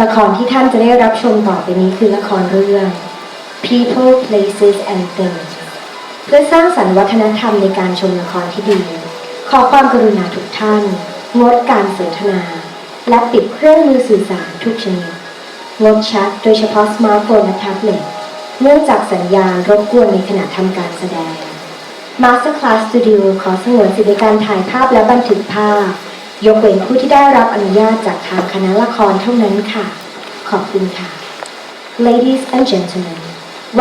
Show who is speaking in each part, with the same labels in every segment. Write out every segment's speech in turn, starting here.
Speaker 1: ละครที่ท่านจะได้รับชมต่อไปนี้คือละครเรื่อง People, Places and Things เพื่อสร้างสรรค์วัฒนธรรมในการชมละครที่ดีขอความกรุณาทุกท่านงดการสนทนาและปิดเครื่องมือสื่อสารทุกชนิดงดแชทโดยเฉพาะสมาร์ทโฟนและแท็บเล็ตเนื่องจากสัญญาณรบกวนในขณะทำการแสดง MasterClass Studio ขอสงวนสิทธิในการถ่ายภาพและบันทึกภาพยกเว้นผู้ที่ได้รับอนุญาตจากทางคณะละครเท่านั้นค่ะขอบคุณค่ะ Ladies and gentlemen,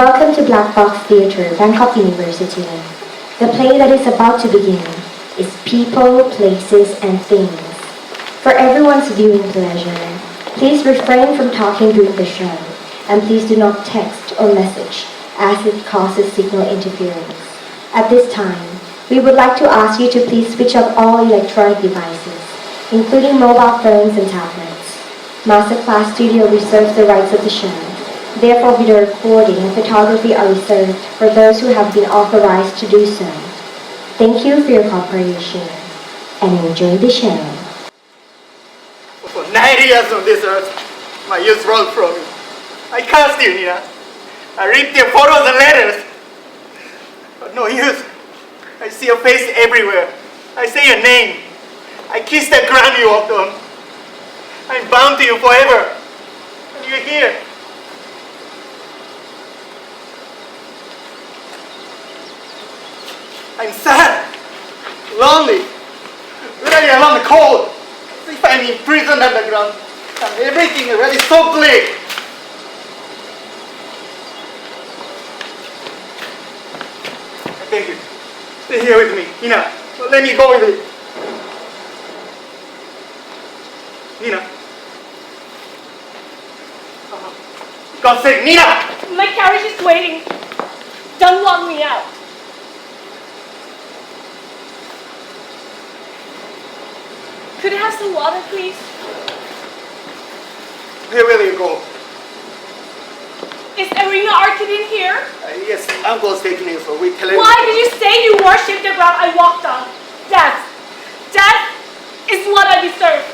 Speaker 1: welcome to Black Box Theatre, Bangkok University. The play that is about to begin is People, Places and Things. For everyone's viewing pleasure, please refrain from talking during the show, and please do not text or message as it causes signal interference. At this time, we would like to ask you to please switch off all electronic devices, including mobile phones and tablets. MasterClass Studio reserves the rights of the show. Therefore, video recording and photography are reserved for those who have been authorized to do so. Thank you for your cooperation, and enjoy the show.
Speaker 2: For 90 years on this earth, my youth rolled from me. I cursed you, Nina. I ripped your photos and letters. But no use. I see your face everywhere. I say your name. I kiss that ground you walked on. I'm bound to you forever. And you're here. I'm sad, lonely, really alone and cold. As if I'm imprisoned underground. And everything already so bleak. I beg you, stay here with me, Nina. Let me go with you. Nina. For God's sake, Nina!
Speaker 3: My carriage is waiting. Don't lock me out. Could I have some water, please?
Speaker 2: Where will you go?
Speaker 3: Is Arena Arcade in here?
Speaker 2: Yes, Uncle's taking you, so we tell him.
Speaker 3: Why did you say you worshipped the ground I walked on? Death. Death is what I deserve.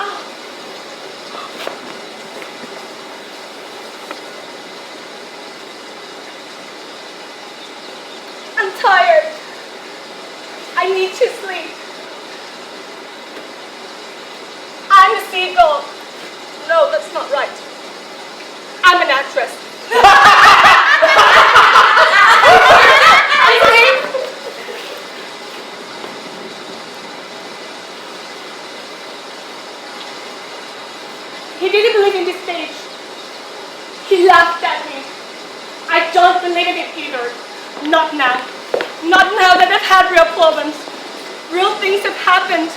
Speaker 3: Oh. I'm tired. I need to sleep. I'm a seagull. No, that's not right. I'm an actress. He didn't believe in this stage. He laughed at me. I don't believe in it either. Not now. Not now that I've had real problems. Real things have happened.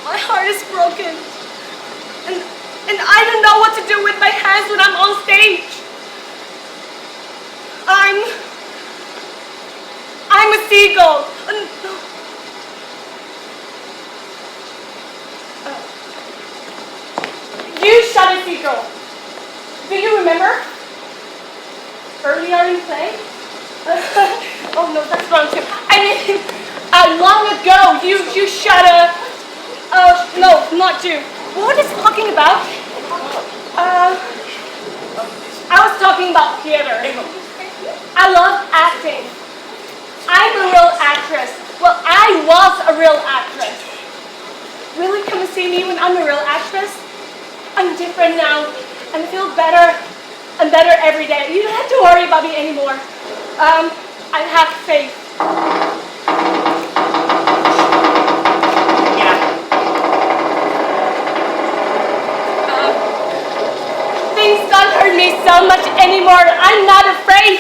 Speaker 3: My heart is broken. And I don't know what to do with my hands when I'm on stage. I'm a seagull. You shot a seagull. Do you remember? Earlier in play? Oh no, that's wrong too. I mean, long ago, you shot a... no, not you. What is he talking about? I was talking about theater. I love acting. I'm a real actress. Well, I was a real actress. Really come and see me when I'm a real actress? I'm different now, and I feel better and better every day. You don't have to worry about me anymore. I have faith.
Speaker 2: Nina.
Speaker 3: Things don't hurt me so much anymore. I'm not afraid.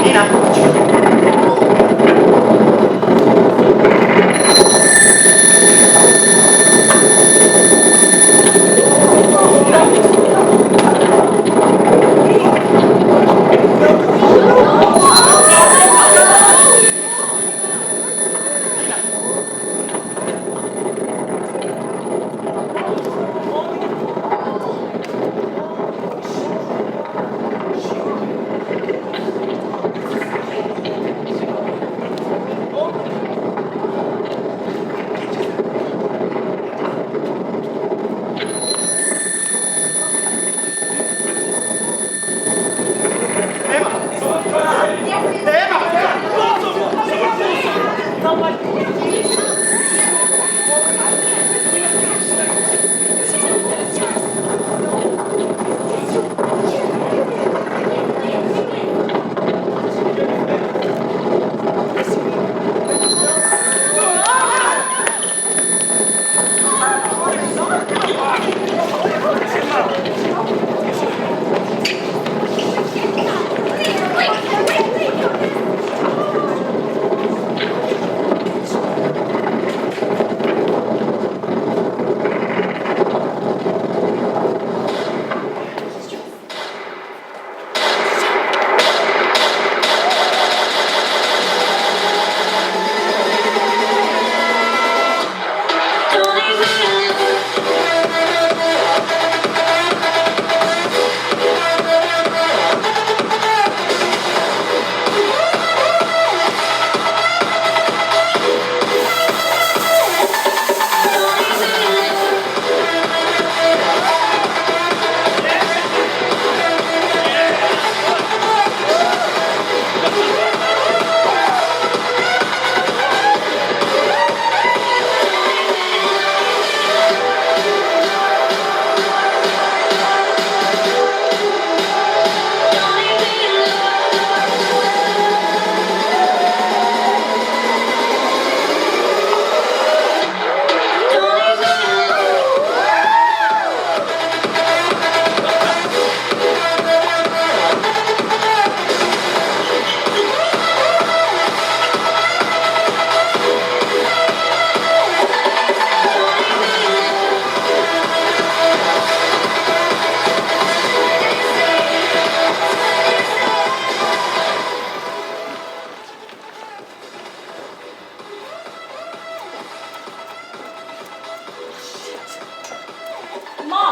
Speaker 2: Nina.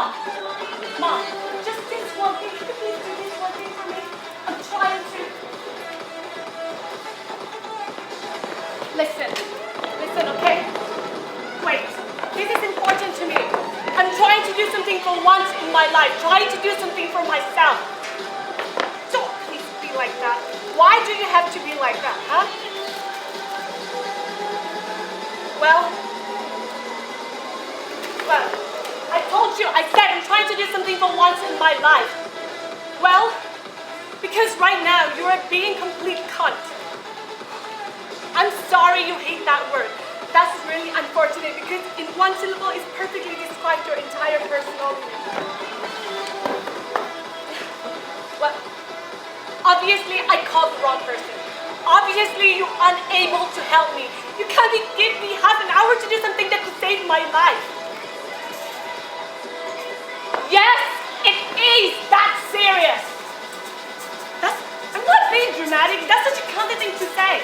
Speaker 3: Mom, Mom, just this one thing. Could you please do this one thing for me? I'm trying to. Listen, okay? Wait, this is important to me. I'm trying to do something for once in my life, trying to do something for myself. Don't please be like that. Why do you have to be like that, huh? Well, I told you, I said I'm trying to do something for once in my life. Well, because right now you're being complete cunt. I'm sorry you hate that word. That's really unfortunate because in one syllable it perfectly describes your entire personality. Well, obviously I called the wrong person. Obviously you're unable to help me. You can't even give me half an hour to do something that could save my life. Yes, it is that serious. I'm not being dramatic. That's such a cunt thing to say.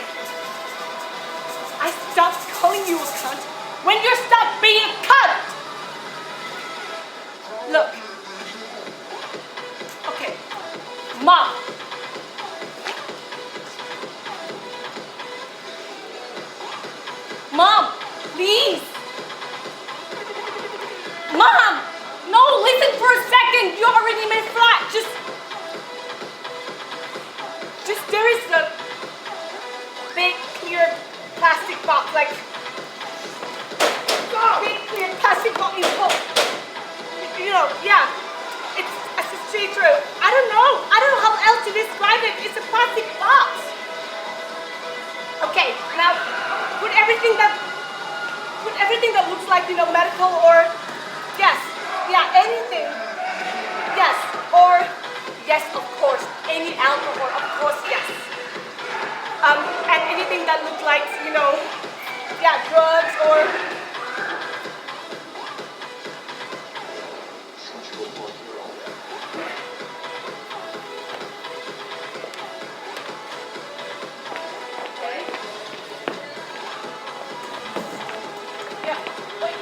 Speaker 3: I stopped calling you a cunt when you stopped being a cunt. Look. Okay. Mom. Mom, please. Mom, no, listen for a second. You already made flat. Just there is a big clear plastic box, like big clear plastic box in home. You know, yeah. It's a see-through. I don't know how else to describe it. It's a plastic box. Okay, now put everything that looks like, you know, medical or yes, yeah, anything. Yes, or yes, of course, any alcohol, of course, yes. And anything that looks like, you know, yeah, drugs or okay. Yeah, wait.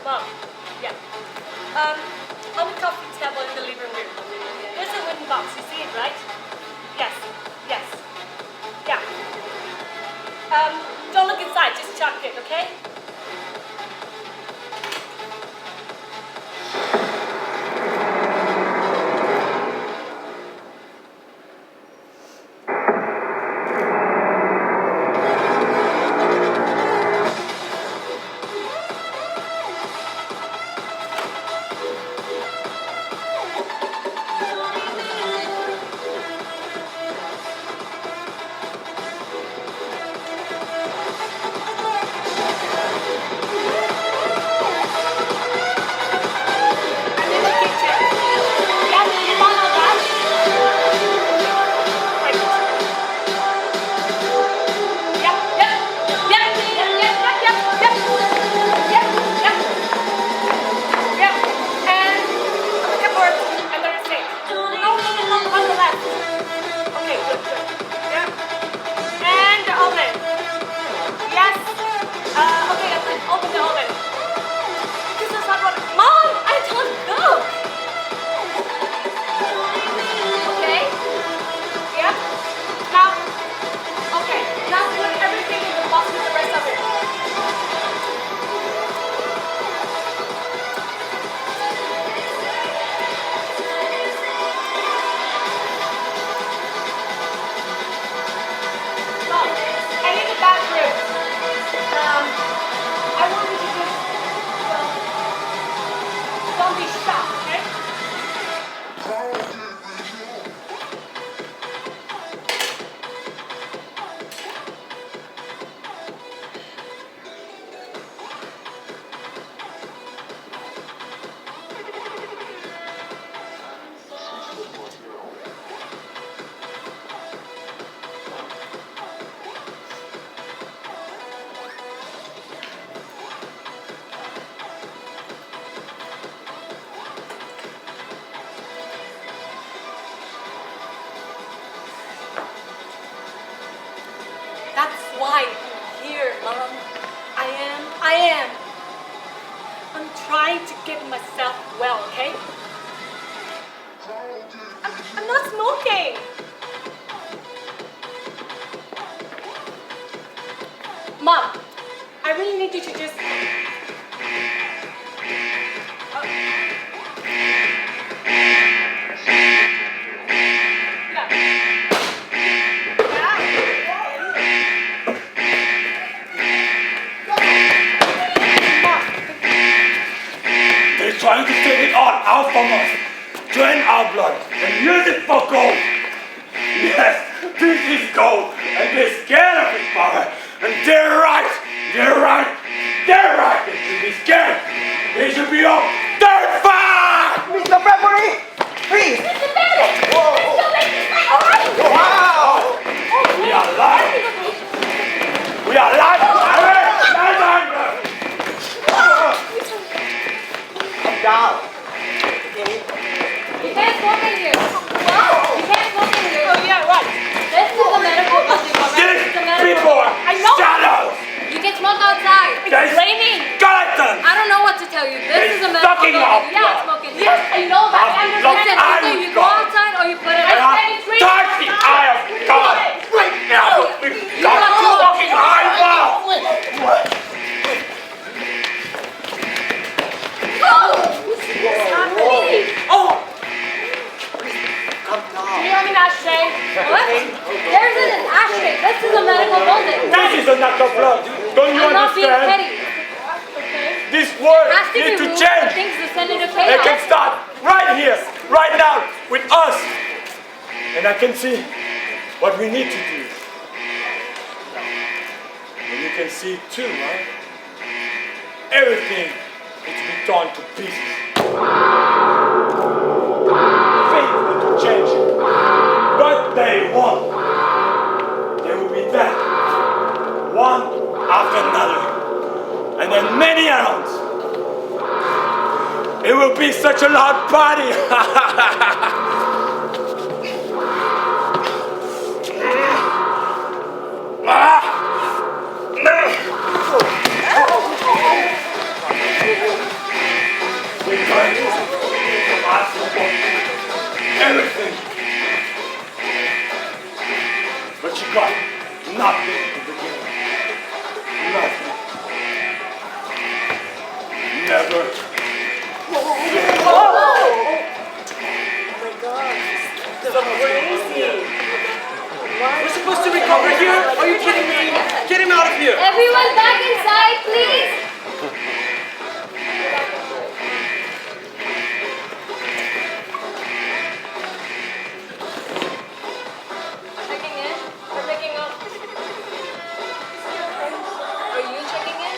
Speaker 3: Mom, yeah. On the coffee table in the living room, there's a wooden box. You see it, right? Yes. Yeah. Don't look inside. Just chuck it, okay? here, Mom. I am. I'm trying to get myself well, okay? I'm not smoking. Mom, I really need you to just...
Speaker 4: They're trying to take it all out from us, drain our blood, and use it for gold. Yes, this is gold, and they're scared of its power. And they're right. They should be scared. They should be all terrified.
Speaker 2: Mr. Referee, please.
Speaker 3: Mr. Bennett!
Speaker 2: Whoa.
Speaker 3: Let's go make this fight, all right?
Speaker 2: Wow.
Speaker 4: We are alive. We are alive.
Speaker 2: Calm down.
Speaker 3: You can't smoke in here. Wow! You can't smoke in here. Oh, yeah, right. This is a medical building, all right?
Speaker 4: These
Speaker 3: It's a medical
Speaker 4: people are
Speaker 3: I know.
Speaker 4: shadows.
Speaker 3: You can smoke outside.
Speaker 4: They're
Speaker 3: It's raining.
Speaker 4: skeletons.
Speaker 3: I don't know what to tell you. This
Speaker 4: They're
Speaker 3: is a medical
Speaker 4: sucking
Speaker 3: building.
Speaker 4: our
Speaker 3: Yeah,
Speaker 4: blood.
Speaker 3: smoking. Yes, I know that. I
Speaker 4: Listen,
Speaker 3: understand.
Speaker 4: I'm
Speaker 3: Either you go
Speaker 4: God.
Speaker 3: outside or you put it
Speaker 4: And
Speaker 3: outside.
Speaker 4: I touch the eye of God right now. God fucking high wow.
Speaker 3: Oh!
Speaker 2: Calm down.
Speaker 3: Do you have an ashtray? What? There's an ashtray. This is a medical building.
Speaker 4: This is a knuckle blood. Don't you
Speaker 3: I'm not being
Speaker 4: understand?
Speaker 3: petty. Okay.
Speaker 4: This world
Speaker 3: Has to be
Speaker 4: needs to
Speaker 3: rules
Speaker 4: change.
Speaker 3: for things to send into
Speaker 4: It
Speaker 3: chaos.
Speaker 4: can start right here, right now, with us. And I can see what we need to do. And you can see it too, right? Everything needs to be torn to pieces. Things need to change. But they won't. They will be there, one after another. And then many rounds. It will be such a loud party. We're going to ask for everything. But you got nothing to begin with. Nothing. Never.
Speaker 2: We're supposed to recover here? Are you kidding me? Get him out of here.
Speaker 3: Everyone back inside, please. Checking in? Or picking up? Are you checking in?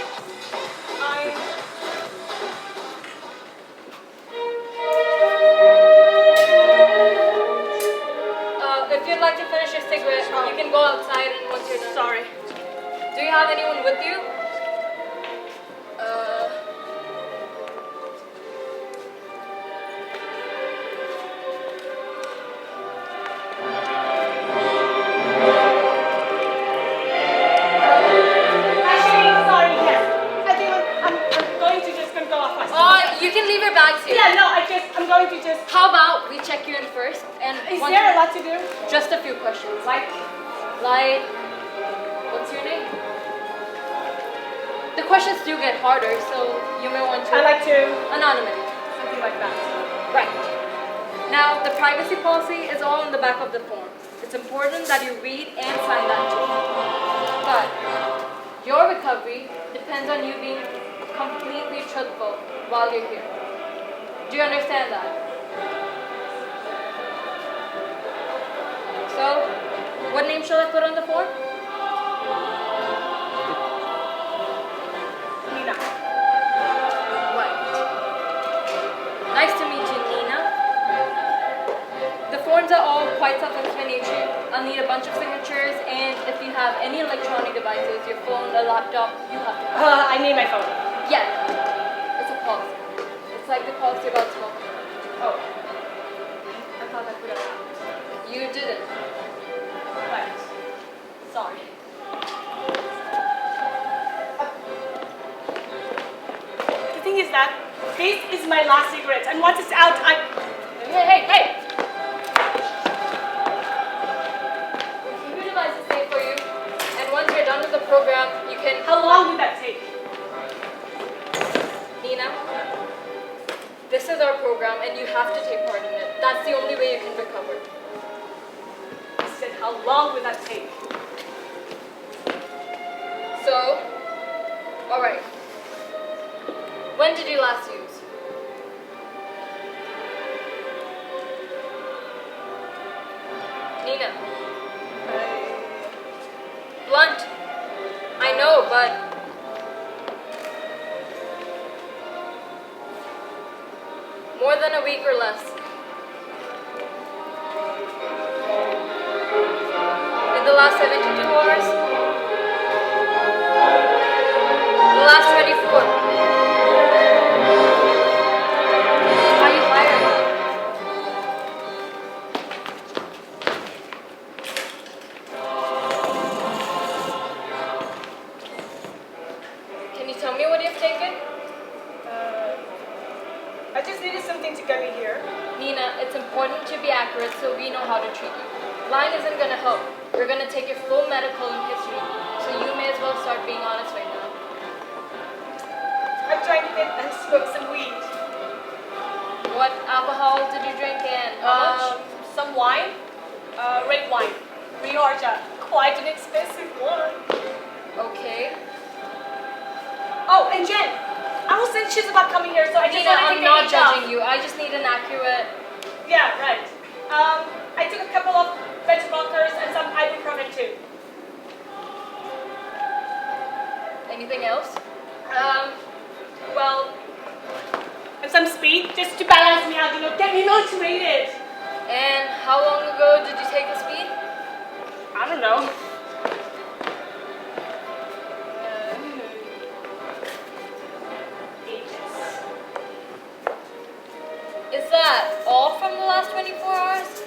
Speaker 3: If you'd like to finish your cigarette, you can go outside and once you're done. Sorry. Do you have anyone with you? Actually, sorry, yes. I think I'm going to just go off myself. You can leave your bags here. Yeah, no, I'm going to just... How about we check you in first? And is there a lot to do? Just a few questions. Like, what's your name? The questions do get harder, so you may want to... I like to... Anonymous. Something like that. Right. Now, the privacy policy is all in the back of the form. It's important that you read and sign that too. But your recovery depends on you being completely truthful while you're here. Do you understand that? So, what name shall I put on the form? Nina. Right. Nice to meet you, Nina. The forms are all quite self-explanatory. I'll need a bunch of signatures, and if you have any electronic devices, your phone, a laptop, you have to. I need my phone. Yeah. It's a policy. It's like the policy about smoking. Oh. I thought I put it out. You didn't. Right. Sorry. that this is my last cigarette, and once it's out, Hey!
Speaker 5: We'll keep your devices safe for you, and once you're done with the program, you can...
Speaker 3: How long would that take?
Speaker 5: Nina, this is our program, and you have to take part in it. That's the only way you can recover.
Speaker 3: I said, how long would that take?
Speaker 5: So, alright. When did you last use? Nina. Blunt. I know, but... more than a week or less. In the last 72 hours? The last 24. Are you fired? Can you tell me what you've taken?
Speaker 3: I just needed something to get me here.
Speaker 5: Nina, it's important to be accurate so we know how to treat you. Lying isn't gonna help. We're gonna take your full medical and history, so you may as well start being honest right now.
Speaker 3: I drank it and smoked some weed.
Speaker 5: What alcohol did you drink and how much?
Speaker 3: Some wine. Red wine. Georgia. Quite an expensive one.
Speaker 5: Okay.
Speaker 3: Oh, and Jen, I was saying she's about coming here, so I just
Speaker 5: Nina,
Speaker 3: wanted to
Speaker 5: I'm
Speaker 3: get
Speaker 5: not
Speaker 3: you
Speaker 5: judging you. I just need an accurate...
Speaker 3: Yeah, right. I took a couple of beta blockers and some ibuprofen too.
Speaker 5: Anything else?
Speaker 3: Well, and some speed just to balance me out, get me motivated.
Speaker 5: And how long ago did you take the speed?
Speaker 3: I don't know. Ages.
Speaker 5: Is that all from the last 24 hours?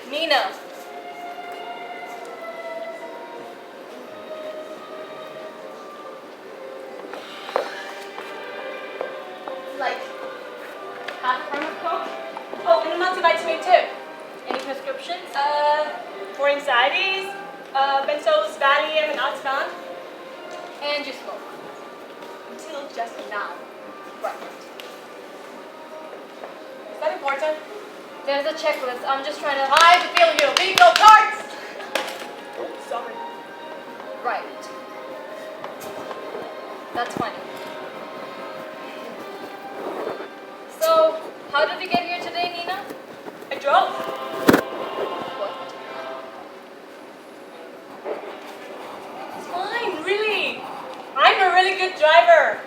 Speaker 5: Nina.
Speaker 3: Like half a gram of coke. Oh, and a multivitamin too.
Speaker 5: Any prescriptions?
Speaker 3: For anxieties, benzos, Valium, and Oxycontin.
Speaker 5: And you smoke.
Speaker 3: Until just now.
Speaker 5: Right.
Speaker 3: Is that important?
Speaker 5: There's a checklist. I'm just trying to...
Speaker 3: I feel you. Bingo cards! Sorry.
Speaker 5: Right. That's funny. So, how did you get here today, Nina?
Speaker 3: I drove.
Speaker 5: What?
Speaker 3: It's fine, really. I'm a really good driver.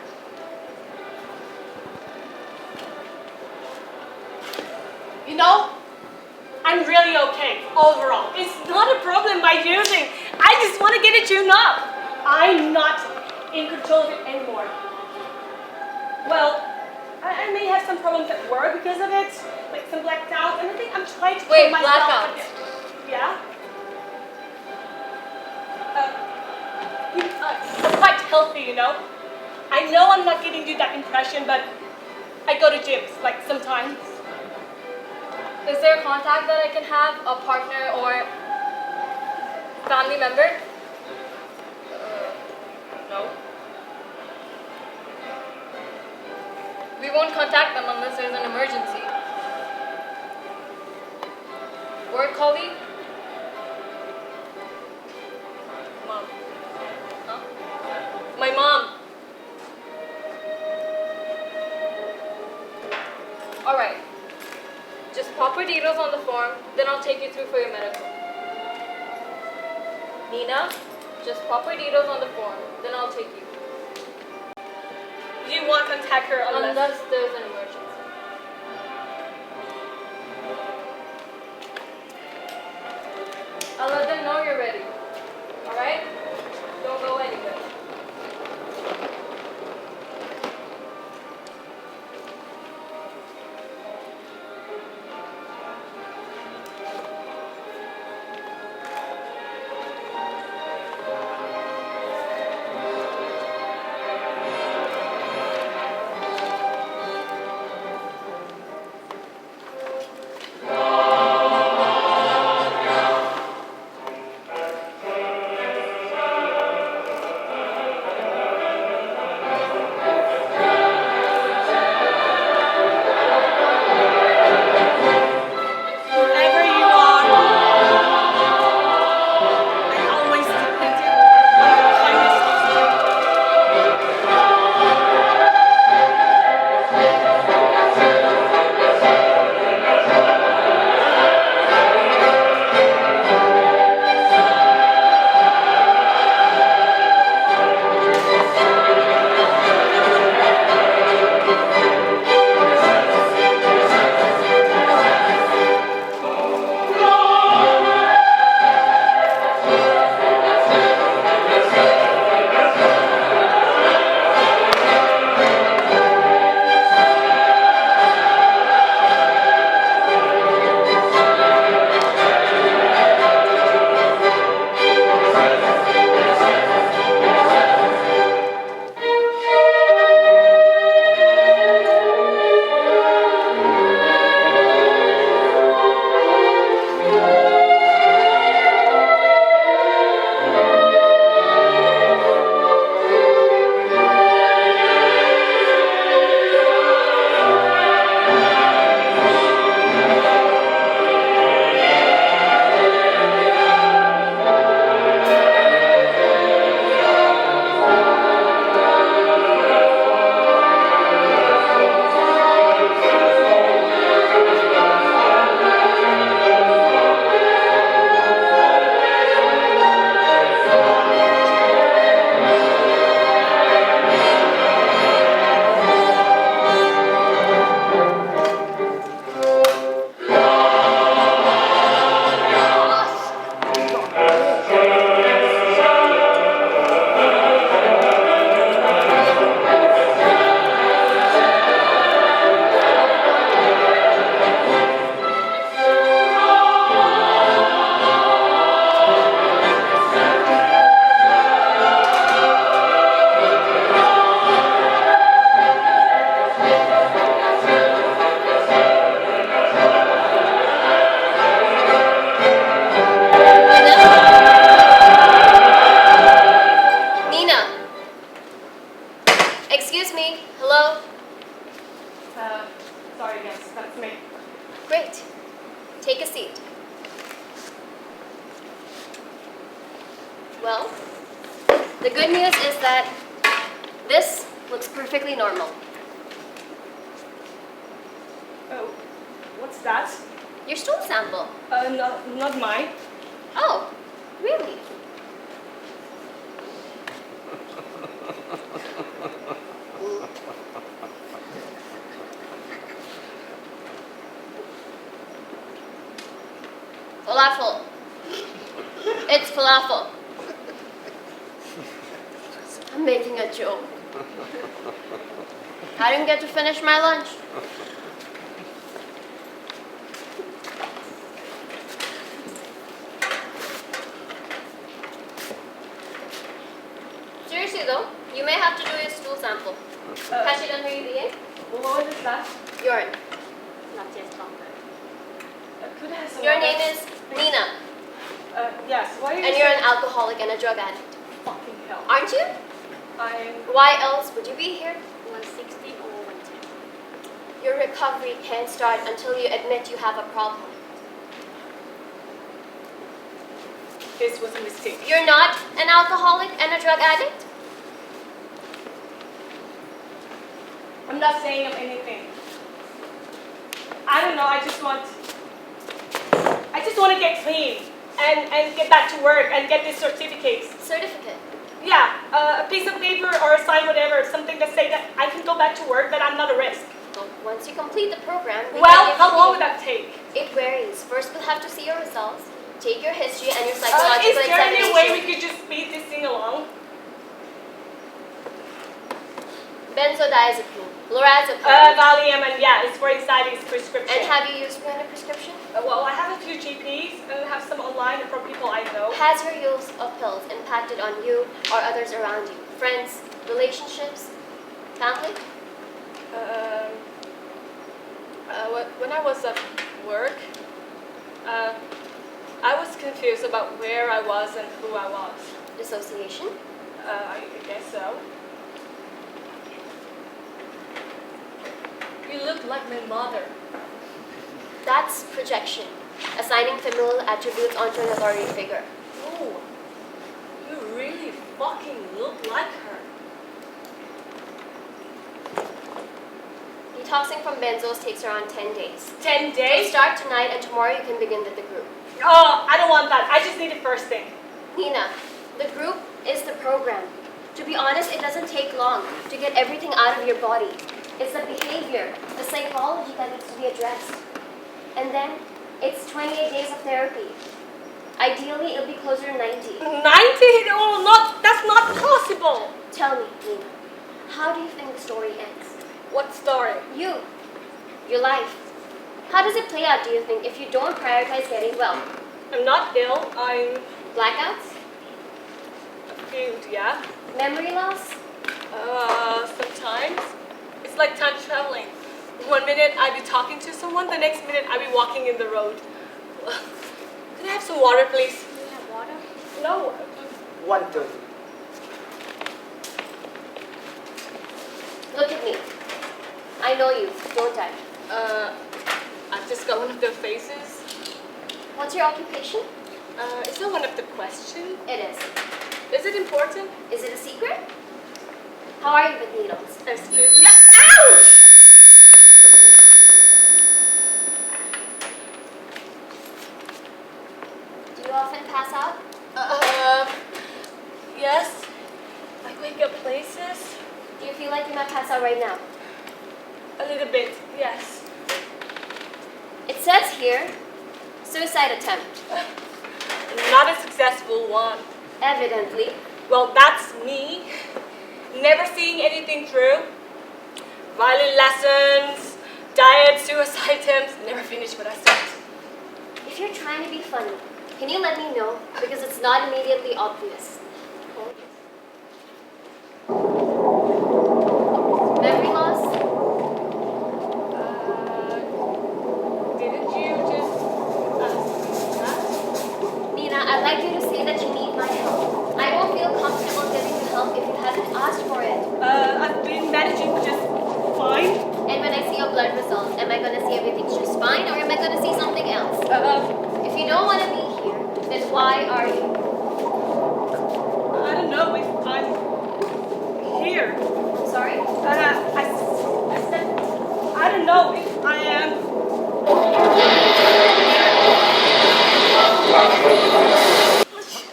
Speaker 3: I'm really okay overall. It's not a problem by using. I just want to get it tuned up. I'm not in control of it anymore. Well, I may have some problems at work because of it, like some blackouts, and I think I'm trying to
Speaker 5: Wait,
Speaker 3: kill myself
Speaker 5: blackouts?
Speaker 3: again. Yeah? I'm quite healthy, I know I'm not giving you that impression, but I go to gyms, like sometimes.
Speaker 5: Is there a contact that I can have, a partner or family member? No. We won't contact them unless there's an emergency. Work colleague?
Speaker 3: Mom.
Speaker 5: Huh? My mom. Alright. Just pop your details on the form, then I'll take you through for your medical. Nina, just pop your details on the form, then I'll take you.
Speaker 3: You won't contact her
Speaker 5: Unless there's an emergency. I'll let them know you're ready. Alright? Don't go anywhere.
Speaker 6: Well, the good news is that this looks perfectly normal.
Speaker 3: Oh, what's that?
Speaker 6: Your stool sample.
Speaker 3: Not mine.
Speaker 6: Oh, really? Falafel. It's falafel. I'm making a joke. I didn't get to finish my lunch. Seriously though, you may have to do your stool sample. Has she done her UVA?
Speaker 3: What is that?
Speaker 6: Urine. Not yet longer.
Speaker 3: Could I have some
Speaker 6: Your
Speaker 3: other-
Speaker 6: name is Nina,
Speaker 3: Yes, why are you
Speaker 6: and you're an
Speaker 3: saying-
Speaker 6: alcoholic and a drug addict.
Speaker 3: Fucking hell.
Speaker 6: Aren't you?
Speaker 3: I'm...
Speaker 6: Why else would you be here?
Speaker 5: 160 or 110.
Speaker 6: Your recovery can't start until you admit you have a problem.
Speaker 3: This was a mistake.
Speaker 6: You're not an alcoholic and a drug addict?
Speaker 3: I'm not saying I'm anything. I don't know, I just want to get clean and get back to work and get this certificate.
Speaker 6: Certificate.
Speaker 3: Yeah, a piece of paper or a sign, whatever, something that say that I can go back to work, that I'm not a risk.
Speaker 6: Well, once you complete the program, we
Speaker 3: Well,
Speaker 6: can give
Speaker 3: how
Speaker 6: you-
Speaker 3: long would that take?
Speaker 6: It varies. First, we'll have to see your results, take your history and your psychological
Speaker 3: Is there any
Speaker 6: examination.
Speaker 3: way we could just speed this thing along?
Speaker 6: Benzodiazepine, lorazepam.
Speaker 3: Valium, and yeah, it's for anxiety's prescription.
Speaker 6: And have you used branded prescription?
Speaker 3: Well, I have a few GPs and I have some online from people I know.
Speaker 6: Has your use of pills impacted on you or others around you? Friends, relationships, family?
Speaker 3: When I was at work, I was confused about where I was and who I was.
Speaker 6: Dissociation?
Speaker 3: I guess so. You look like my mother.
Speaker 6: That's projection, assigning familial attributes onto an authority figure.
Speaker 3: Oh, you really fucking look like her.
Speaker 6: Detoxing from benzos takes around 10 days.
Speaker 3: 10
Speaker 6: You
Speaker 3: days?
Speaker 6: start tonight and tomorrow you can begin with the group.
Speaker 3: Oh, I don't want that. I just need the first thing.
Speaker 6: Nina, the group is the program. To be honest, it doesn't take long to get everything out of your body. It's the behavior, the psychology that needs to be addressed. And then it's 28 days of therapy. Ideally, it'll be closer to 90.
Speaker 3: 90? Oh, that's not possible.
Speaker 6: Tell me, Nina, how do you think the story ends?
Speaker 3: What story?
Speaker 6: You, your life. How does it play out, do you think, if you don't prioritize getting well?
Speaker 3: I'm not ill. I'm
Speaker 6: Blackouts?
Speaker 3: confused, yeah?
Speaker 6: Memory loss?
Speaker 3: Sometimes. It's like time traveling. One minute I'd be talking to someone, the next minute I'd be walking in the road. Can I have some water, please?
Speaker 5: Do you have water?
Speaker 3: No.
Speaker 2: 130.
Speaker 6: Look at me. I know you, don't I?
Speaker 3: I've just got one of the faces.
Speaker 6: What's your occupation?
Speaker 3: Is that one of the questions?
Speaker 6: It is.
Speaker 3: Is it important?
Speaker 6: Is it a secret? How are you with needles?
Speaker 3: Excuse me. Ouch!
Speaker 6: Do you often pass out?
Speaker 3: Yes. I wake up places.
Speaker 6: Do you feel like you might pass out right now?
Speaker 3: A little bit, yes.
Speaker 6: It says here, suicide attempt.
Speaker 3: Not a success will want.
Speaker 6: Evidently.
Speaker 3: Well, that's me. Never seeing anything through. Violin lessons, diet, suicide attempts, never finish what I start.
Speaker 6: If you're trying to be funny, can you let me know? Because it's not immediately obvious. Memory loss?
Speaker 3: Didn't you just ask that?
Speaker 6: Nina, I'd like you to say that you need my help. I don't feel comfortable giving you help if you haven't asked for it.
Speaker 3: I've been managing just fine.
Speaker 6: And when I see your blood results, am I gonna see everything's just fine or am I gonna see something else? If you don't wanna be here, then why are you?
Speaker 3: I don't know if I'm here.
Speaker 6: I'm sorry?
Speaker 3: I said, I don't know if I am.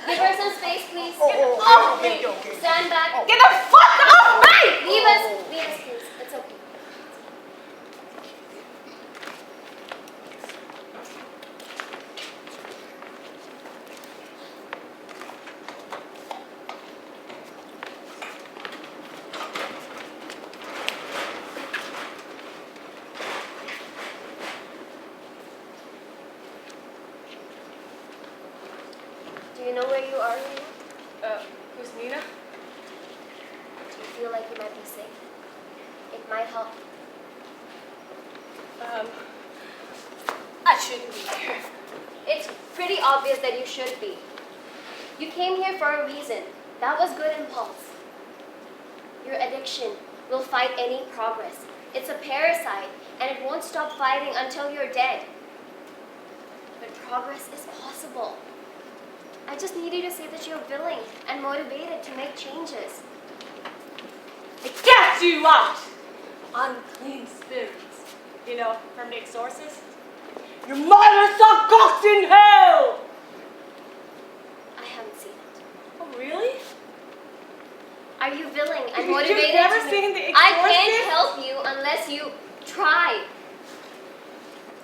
Speaker 6: Give her some space, please.
Speaker 2: Okay.
Speaker 6: Stand back.
Speaker 3: Get the fuck off me!
Speaker 6: Leave us, please. It's okay. Do you know where you are, Nina?
Speaker 3: Who's Nina?
Speaker 6: Do you feel like you might be sick? It might help.
Speaker 3: I shouldn't be here.
Speaker 6: It's pretty obvious that you should be. You came here for a reason. That was good impulse. Your addiction will fight any progress. It's a parasite, and it won't stop fighting until you're dead. But progress is possible. I just need you to say that you're willing and motivated to make changes.
Speaker 3: I cast you out! Unclean spirits. You know, from the Exorcist? Your mother sucked cocks in hell!
Speaker 6: I haven't seen it.
Speaker 3: Oh, really?
Speaker 6: Are you willing and
Speaker 3: You've
Speaker 6: motivated
Speaker 3: never
Speaker 6: to
Speaker 3: seen
Speaker 6: make...
Speaker 3: The
Speaker 6: I
Speaker 3: Exorcist?
Speaker 6: can't help you unless you try.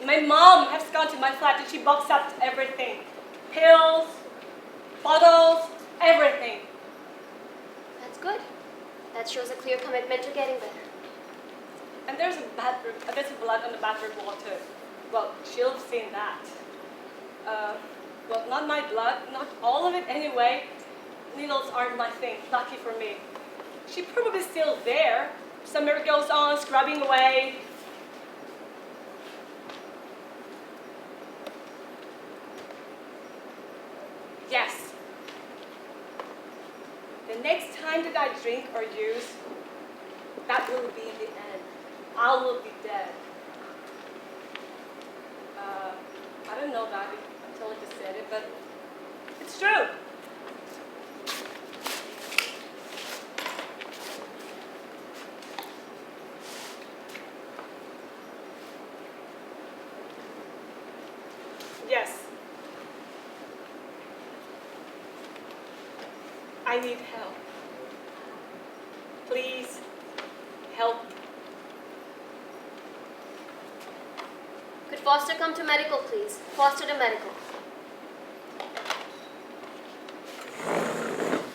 Speaker 3: My mom has gone to my flat and she boxed up everything. Pills, bottles, everything.
Speaker 6: That's good. That shows a clear commitment to getting better.
Speaker 3: And there's a bit of blood on the bathroom wall too. Well, she'll have seen that. Well, not my blood, not all of it anyway. Needles aren't my thing, lucky for me. She's probably still there. Summer goes on, scrubbing away. Yes. The next time that I drink or use, that will be the end. I will be dead. I don't know that until I just said it, but it's true. Yes. I need help. Please help.
Speaker 6: Could Foster come to medical, please? Foster to medical.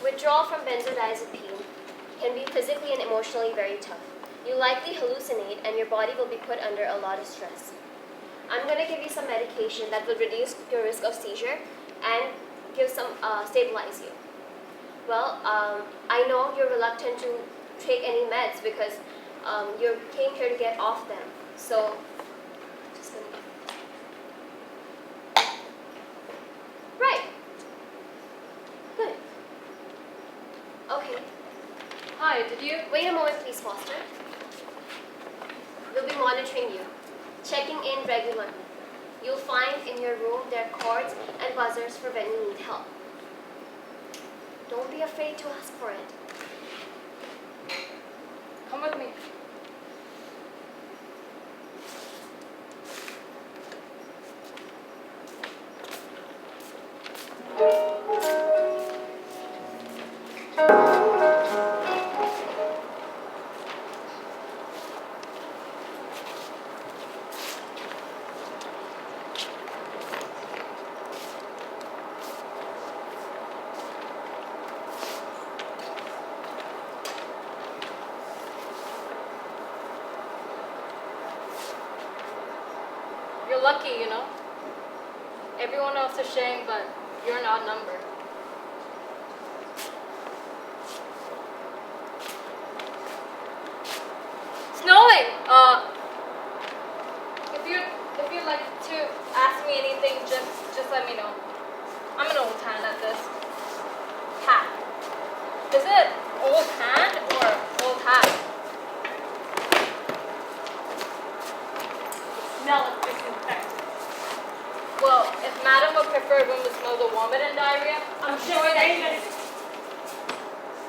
Speaker 6: Withdrawal from benzodiazepine can be physically and emotionally very tough. You likely hallucinate and your body will be put under a lot of stress. I'm going to give you some medication that will reduce your risk of seizure and give some stabilize you. Well, I know you're reluctant to take any meds because you came here to get off them. So, just gonna... Right. Good. Okay. Hi, did you... Wait a moment, please, Foster. We'll be monitoring you, checking in regularly. You'll find in your room there are cords and buzzers for when you need help. Don't be afraid to ask for it.
Speaker 5: Come with me. You're lucky, you know? Everyone else is sharing, but you're an odd number. Snowing! If you'd like to ask me anything, just let me know. I'm an old hand at this. Hat. Is it old hand or old hat?
Speaker 3: Smell of disinfectant.
Speaker 5: Well, if Madam would prefer when we smell the vomit and diarrhea, I'm sure that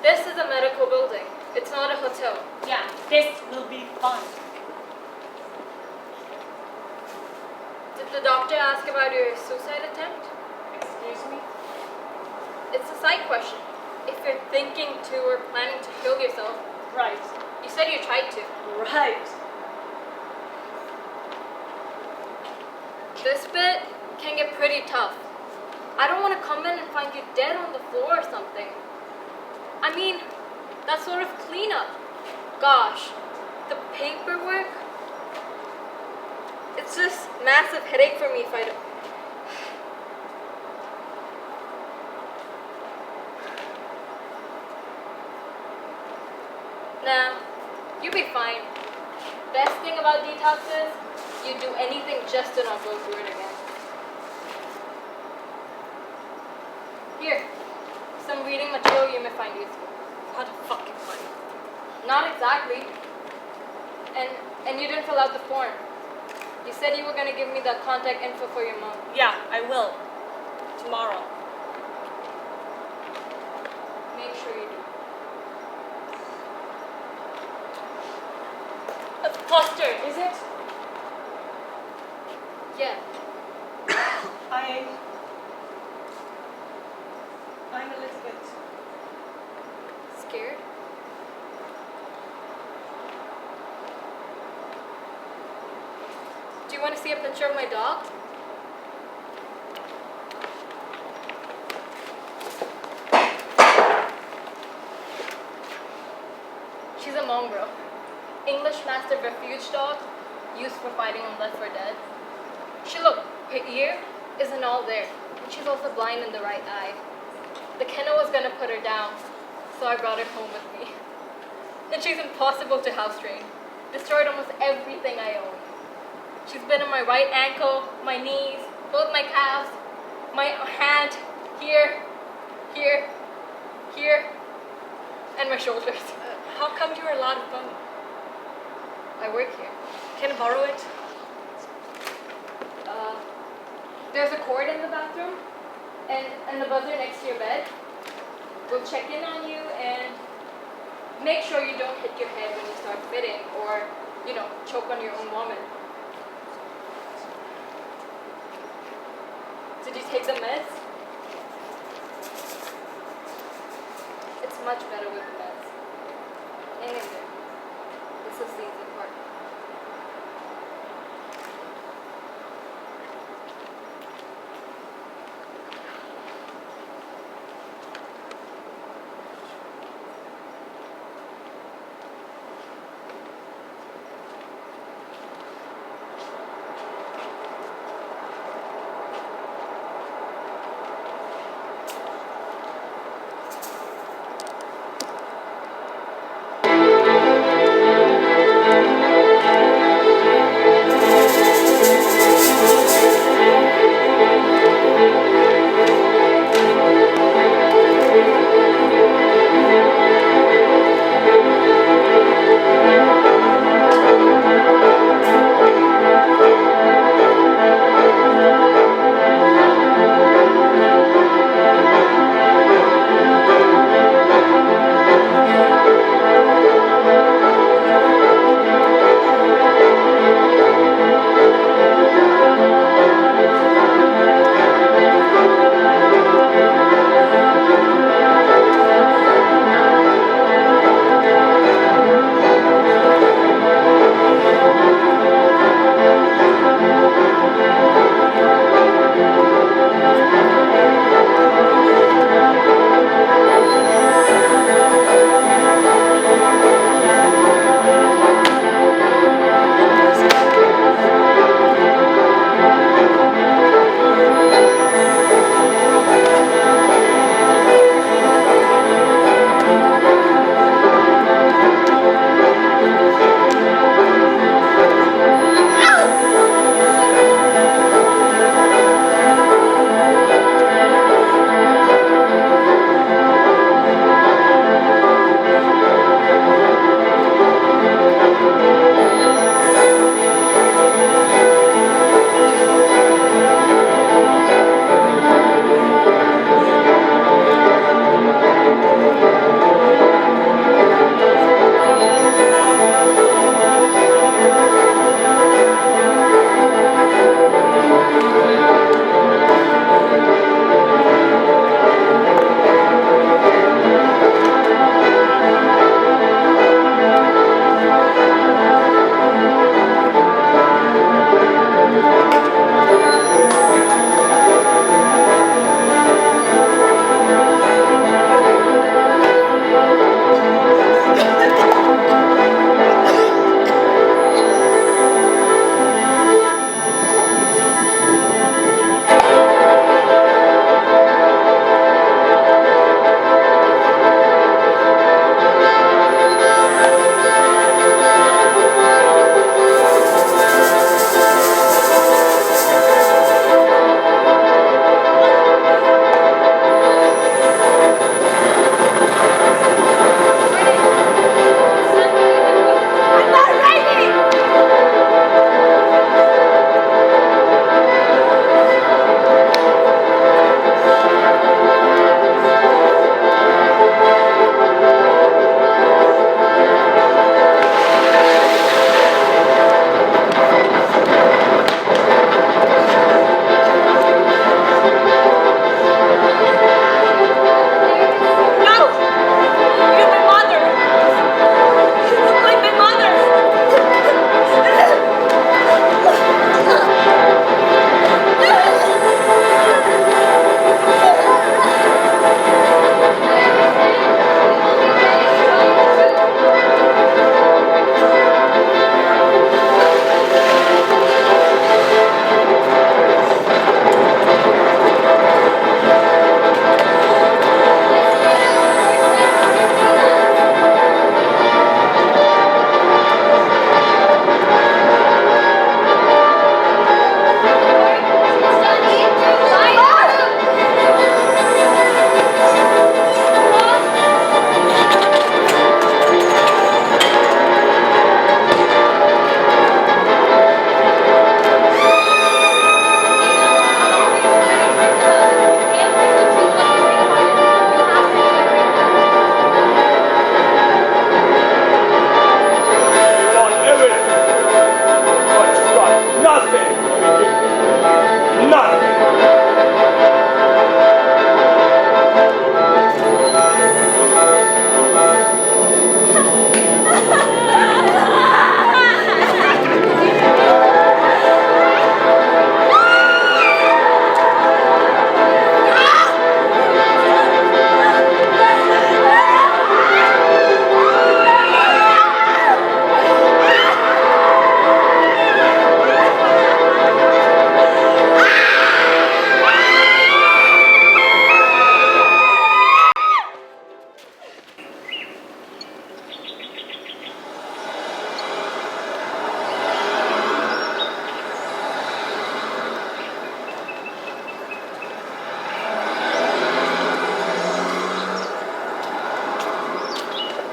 Speaker 5: this is a medical building. It's not a hotel.
Speaker 3: Yeah, this will be fun.
Speaker 5: Did the doctor ask about your suicide attempt?
Speaker 3: Excuse me?
Speaker 5: It's a side question. If you're thinking to or planning to kill yourself,
Speaker 3: Right.
Speaker 5: you said you tried to.
Speaker 3: Right.
Speaker 5: This bit can get pretty tough. I don't want to come in and find you dead on the floor or something. I mean, that sort of cleanup. Gosh, the paperwork. It's just massive headache for me if I don't. Nah, you'll be fine. Best thing about detox is you do anything just to not go through it again. Here, some reading material you may find useful.
Speaker 3: What a fucking fun.
Speaker 5: Not exactly. And you didn't fill out the form. You said you were gonna give me the contact info for your mom.
Speaker 3: Yeah, I will. Tomorrow.
Speaker 5: Make sure you do.
Speaker 3: A cluster, is it?
Speaker 5: Yeah.
Speaker 3: I'm a little bit
Speaker 5: Scared? Do you want to see a picture of my dog? She's a mongrel. English Mastiff refuge dog, used for fighting on Left 4 Dead. Her ear isn't all there, and she's also blind in the right eye. The kennel was gonna put her down, so I brought her home with me. And she's impossible to house train. Destroyed almost everything I own. She's been on my right ankle, my knees, both my calves, my hand, here, and my shoulders.
Speaker 3: How come you're allowed to go?
Speaker 5: I work here.
Speaker 3: Can I borrow it?
Speaker 5: There's a cord in the bathroom, and the buzzer next to your bed. We'll check in on you and make sure you don't hit your head when you start fitting or, choke on your own vomit. Did you take the meds? It's much better with the meds. Hang in there. This is the easy part.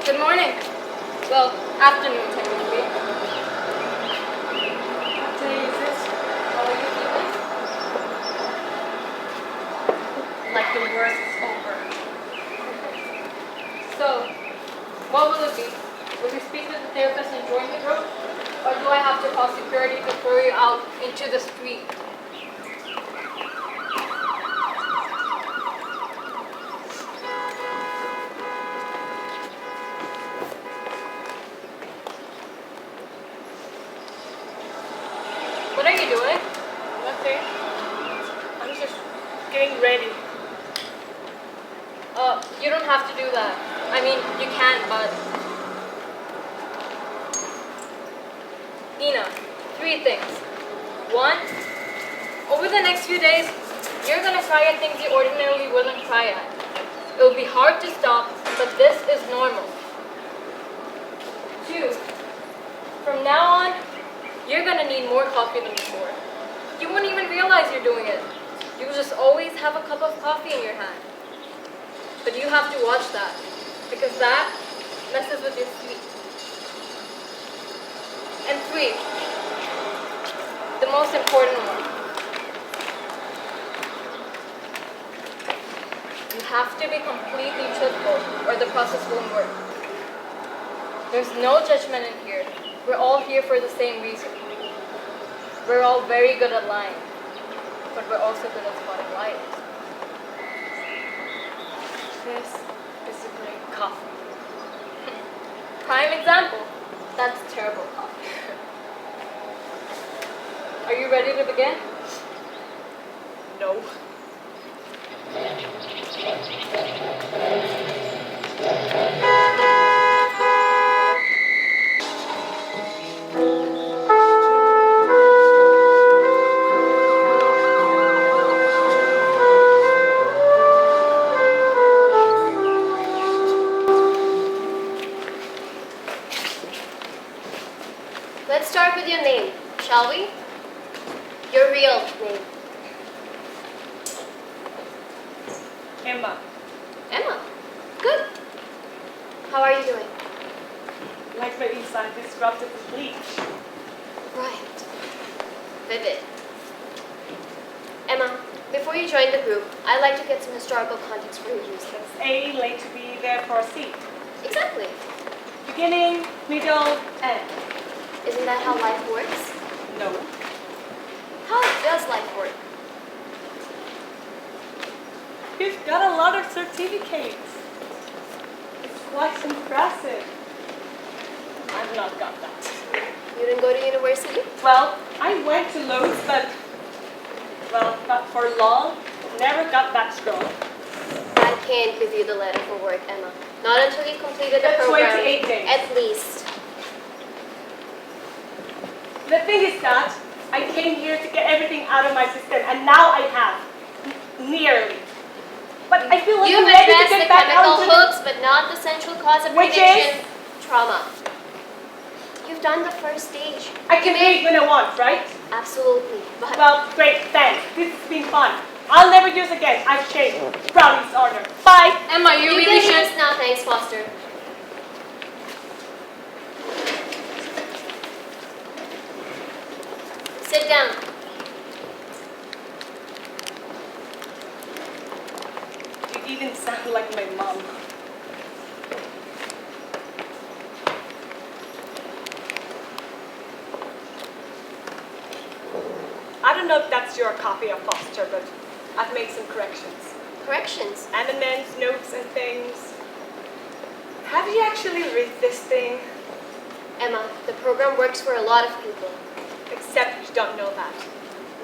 Speaker 5: Good morning. Well, afternoon technically.
Speaker 3: What day is it?
Speaker 5: How are you feeling?
Speaker 3: Like the worst is over.
Speaker 5: So, what will it be? Will you speak to the therapist and join the group? Or do I have to call security to throw you out into the street? What are you doing?
Speaker 3: Nothing. I'm just getting ready.
Speaker 5: You don't have to do that. I mean, you can, but... Ina, 3 things. 1, over the next few days, you're gonna try at things you ordinarily wouldn't try at. It'll be hard to stop, but this is normal. 2, from now on, you're gonna need more coffee than before. You won't even realize you're doing it. You'll just always have a cup of coffee in your hand. But you have to watch that, because that messes with your sleep. And 3, the most important one. You have to be completely truthful, or the process won't work. There's no judgment in here. We're all here for the same reason. We're all very good at lying, but we're also good at spotting liars.
Speaker 3: This is a great coffee.
Speaker 5: Prime example. That's terrible coffee. Are you ready to begin?
Speaker 3: No.
Speaker 6: Let's start with your name, shall we? Your real name.
Speaker 3: Emma,
Speaker 6: Emma. Good. How are you doing?
Speaker 3: like my inside disrupted with bleach.
Speaker 6: Right. Vivid. Emma, before you join the group, I'd like to get some historical context for your use.
Speaker 3: It's A, late to be there for C.
Speaker 6: Exactly.
Speaker 3: Beginning, middle, end.
Speaker 6: Isn't that how life works?
Speaker 3: No.
Speaker 6: How does life work?
Speaker 3: You've got a lot of certificates. It's quite impressive. I've not got that.
Speaker 6: You didn't go to university?
Speaker 3: Well, I went to Lowe's, but, well, not for long. Never got that scroll.
Speaker 6: I can't give you the letter for work, Emma. Not until you completed the
Speaker 3: The
Speaker 6: program.
Speaker 3: 28 days.
Speaker 6: At least.
Speaker 3: The thing is that I came here to get everything out of my system, and now I have. Nearly. But I feel like
Speaker 6: You've
Speaker 3: I'm ready to
Speaker 6: addressed
Speaker 3: get
Speaker 6: the
Speaker 3: back out
Speaker 6: chemical
Speaker 3: into
Speaker 6: hooks, but not the central cause of
Speaker 3: Which
Speaker 6: prediction,
Speaker 3: is?
Speaker 6: trauma. You've done the first stage.
Speaker 3: I can read when I want, right?
Speaker 6: Absolutely. But
Speaker 3: Well, great, thanks. This has been fun. I'll never use again. I've changed. Brownie's order. Bye.
Speaker 5: Emma, you
Speaker 6: you
Speaker 5: really
Speaker 6: can
Speaker 5: should.
Speaker 6: use now, thanks, Foster. Sit down.
Speaker 3: You even sound like my mom. I don't know if that's your copy of Foster, but I've made some corrections.
Speaker 6: Corrections.
Speaker 3: Amendments, notes, and things. Have you actually read this thing?
Speaker 6: Emma, the program works for a lot of people.
Speaker 3: Except you don't know that.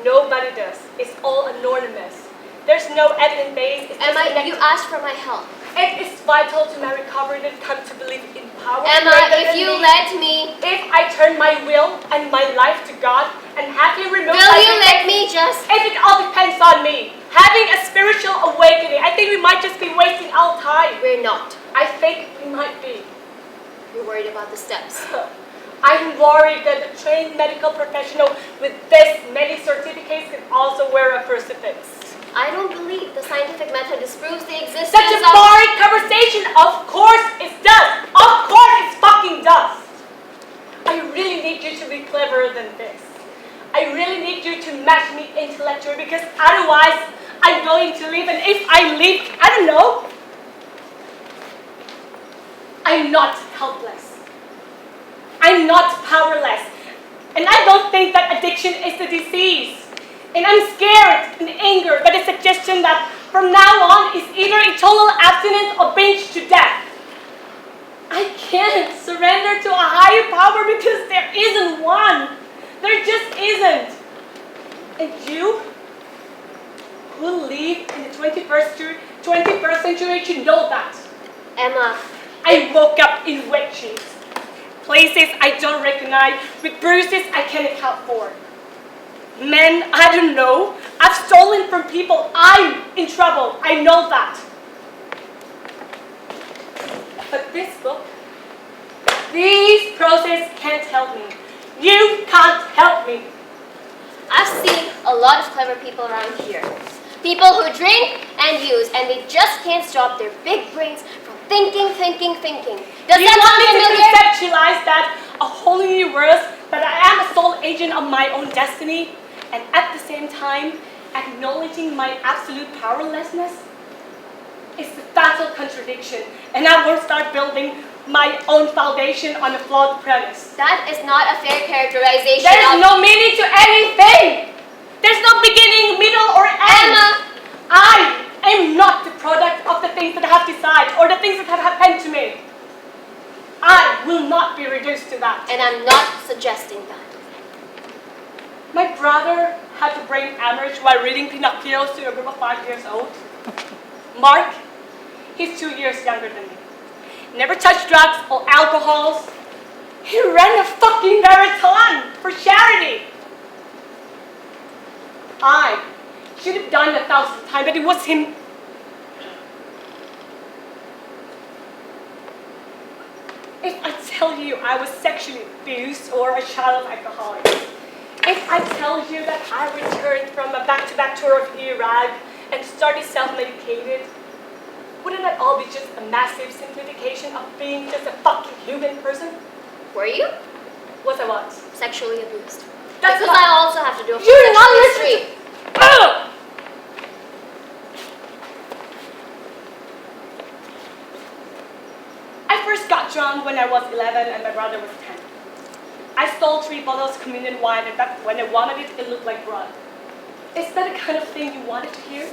Speaker 3: Nobody does. It's all anonymous. There's no admin base. It's just
Speaker 6: Emma,
Speaker 3: connected.
Speaker 6: you asked for my help.
Speaker 3: It is vital to my recovery and come to believe in power.
Speaker 6: Emma,
Speaker 3: greater
Speaker 6: if
Speaker 3: than
Speaker 6: you
Speaker 3: me.
Speaker 6: let me,
Speaker 3: If I turn my will and my life to God and have Him remove
Speaker 6: will
Speaker 3: my
Speaker 6: you let
Speaker 3: defects-
Speaker 6: me just...
Speaker 3: If it all depends on me, having a spiritual awakening, I think we might just be wasting our time.
Speaker 6: We're not.
Speaker 3: I think we might be.
Speaker 6: You're worried about the steps.
Speaker 3: I'm worried that a trained medical professional with this many certificates can also wear a crucifix.
Speaker 6: I don't believe the scientific method disproves the existence
Speaker 3: Such a
Speaker 6: of...
Speaker 3: boring conversation, of course it does. Of intellectual because otherwise I'm going to leave, and if I leave, I don't know. I'm not helpless. I'm not powerless. And I don't think that addiction is a disease. And I'm scared and angered by the suggestion that from now on is either eternal abstinence or binge to death. I can't surrender to a higher power because there isn't one. There just isn't. And you, who live in the 21st century, should know that.
Speaker 6: Emma.
Speaker 3: I woke up in wet sheets. Places I don't recognize, with bruises I can't account for. Men I don't know. I've stolen from people. I'm in trouble. I know that. But this book, these process can't help me. You can't help me.
Speaker 6: I've seen a lot of clever people around here. People who drink and use, and they just can't stop their big brains from thinking. Does
Speaker 3: you
Speaker 6: that
Speaker 3: want
Speaker 6: sound
Speaker 3: me to
Speaker 6: familiar?
Speaker 3: conceptualize that a whole new world, that I am a sole agent of my own destiny, and at the same time acknowledging my absolute powerlessness? It's a fatal contradiction, and I won't start building my own foundation on a flawed premise.
Speaker 6: That is not a fair characterization
Speaker 3: There's
Speaker 6: of...
Speaker 3: no meaning to anything! There's no beginning, middle, or end!
Speaker 6: Emma!
Speaker 3: I am not the product of the things that I have decided or the things that have happened to me. I will not be reduced to that.
Speaker 6: And I'm not suggesting that.
Speaker 3: My brother had a brain hemorrhage while reading Pinocchio to a group of 5 years old. Mark, he's 2 years younger than me. Never touched drugs or alcohol. He ran a fucking marathon for charity. I should have done 1,000 times, but it was him. If I tell you I was sexually abused or a child of alcoholics, if I tell you that I returned from a back-to-back tour of Iraq and started self-medicated, wouldn't that all be just a massive simplification of being just a fucking human person?
Speaker 6: Were you?
Speaker 3: Was I what?
Speaker 6: Sexually abused.
Speaker 3: That's
Speaker 6: because
Speaker 3: not-
Speaker 6: I also have to do a full
Speaker 3: You're not
Speaker 6: sexual
Speaker 3: listening
Speaker 6: history.
Speaker 3: to... I first got drunk when I was 11 and my brother was 10. I stole 3 bottles of communion wine, and that when I vomited, it looked like blood. Is that the kind of thing you wanted to hear?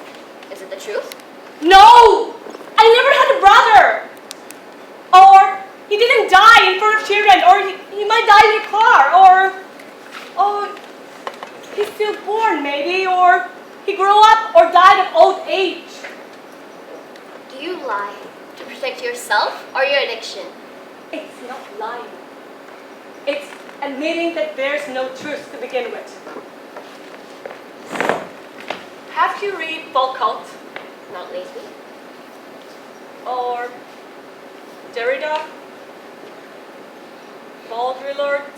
Speaker 6: Is it the truth?
Speaker 3: No! I never had a brother! Or he didn't die in front of children, or he might die in a car, or he's still born maybe, or he grew up or died of old age.
Speaker 6: Do you lie to protect yourself or your addiction?
Speaker 3: It's not lying. It's admitting that there's no truth to begin with. Have you read Foucault?
Speaker 6: Not lately.
Speaker 3: Or Derrida? Baudrillard?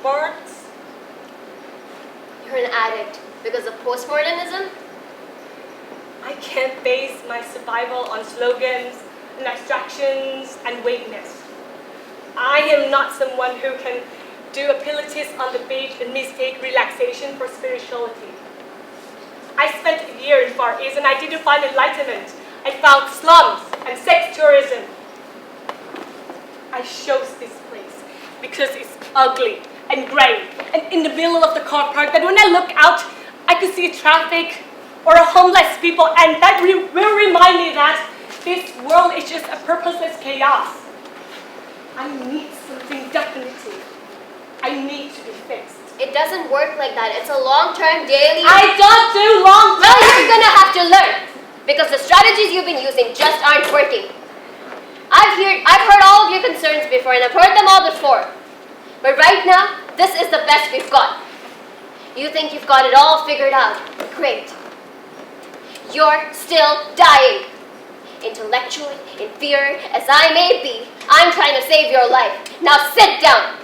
Speaker 3: Barthes?
Speaker 6: You're an addict because of postmodernism?
Speaker 3: I can't base my survival on slogans and abstractions and vagueness. I am not someone who can do a Pilates on the beach and mistake relaxation for spirituality. I spent a year in Far East and I didn't find enlightenment. I found slums and sex tourism. I chose this place because it's ugly and grey and in the middle of the car park that when I look out, I could see traffic or homeless people, and that will remind me that this world is just a purposeless chaos. I need something definitive. I need to be fixed.
Speaker 6: It doesn't work like that. It's a long-term daily...
Speaker 3: I don't do long
Speaker 6: Well, you're gonna have to learn because the strategies you've been using just aren't working. I've heard all of your concerns before and I've heard them all before. But right now, this is the best we've got. You think you've got it all figured out. Great. You're still dying. Intellectually inferior as I may be, I'm trying to save your life. Now sit down.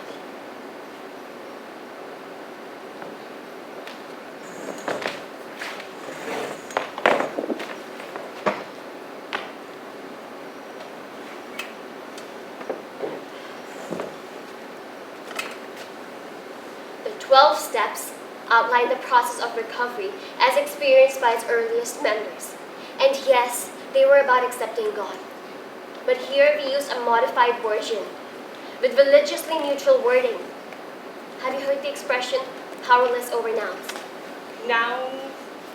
Speaker 6: The 12 steps outlined the process of recovery as experienced by its earliest members. And yes, they were about accepting God. But here we use a modified version with religiously neutral wording. Have you heard the expression powerless over nouns?
Speaker 3: Nouns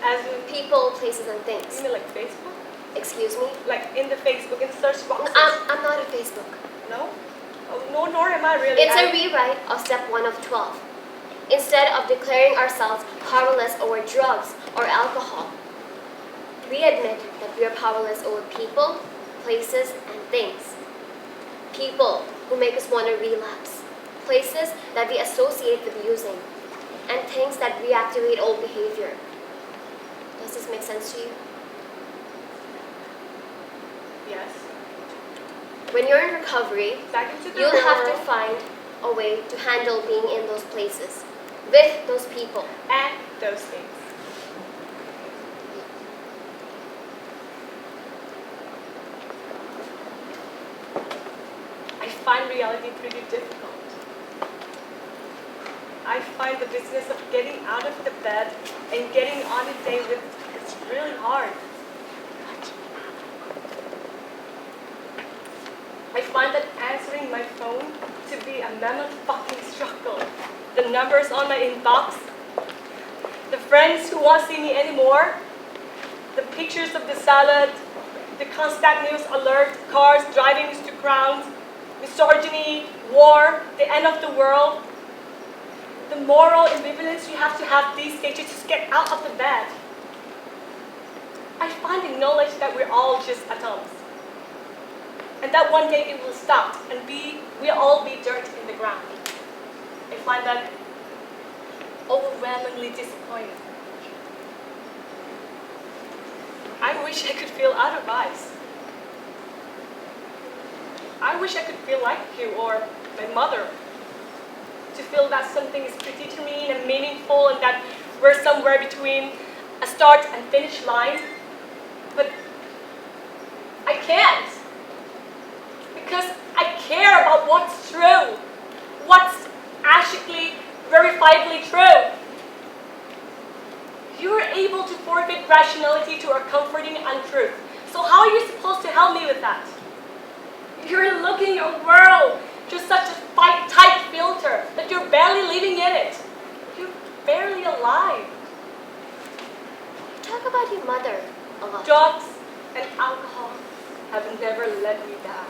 Speaker 3: as in
Speaker 6: People, places, and things.
Speaker 3: you mean like Facebook?
Speaker 6: Excuse me?
Speaker 3: Like in the Facebook, in the search box?
Speaker 6: I'm not on Facebook.
Speaker 3: No? Oh, no, nor am I really.
Speaker 6: It's a rewrite of step 1 of 12. Instead of declaring ourselves powerless over drugs or alcohol, we admit that we are powerless over people, places, and things. People who make us want to relapse, places that we associate with using, and things that reactivate old behavior. Does this make sense to you?
Speaker 3: Yes.
Speaker 6: When you're in recovery,
Speaker 3: Back into the
Speaker 6: you'll have to
Speaker 3: world.
Speaker 6: find a way to handle being in those places, with those people.
Speaker 3: And those things. I find reality pretty difficult. I find the business of getting out of the bed and getting on a day with it's really hard. I find that answering my phone to be a mammoth fucking struggle. The numbers on my inbox, the friends who won't see me anymore, the pictures of the salad, the constant news alert, cars driving us to ground, misogyny, war, the end of the world, the moral ambivalence you have to have these days to just get out of the bed. I find the knowledge that we're all just atoms. And that one day it will stop and we'll all be dirt in the ground. I find that overwhelmingly disappointing. I wish I could feel otherwise. I wish I could feel like you or my mother. To feel that something is predetermined and meaningful and that we're somewhere between a start and finish line. But I can't. Because I care about what's true. What's actually verifiably true. You are able to forfeit rationality to a comforting untruth. So how are you supposed to help me with that? You're looking at your world through such a tight filter that you're barely living in it. You're barely alive.
Speaker 6: Talk about your mother a lot.
Speaker 3: Drugs and alcohol have never let me down.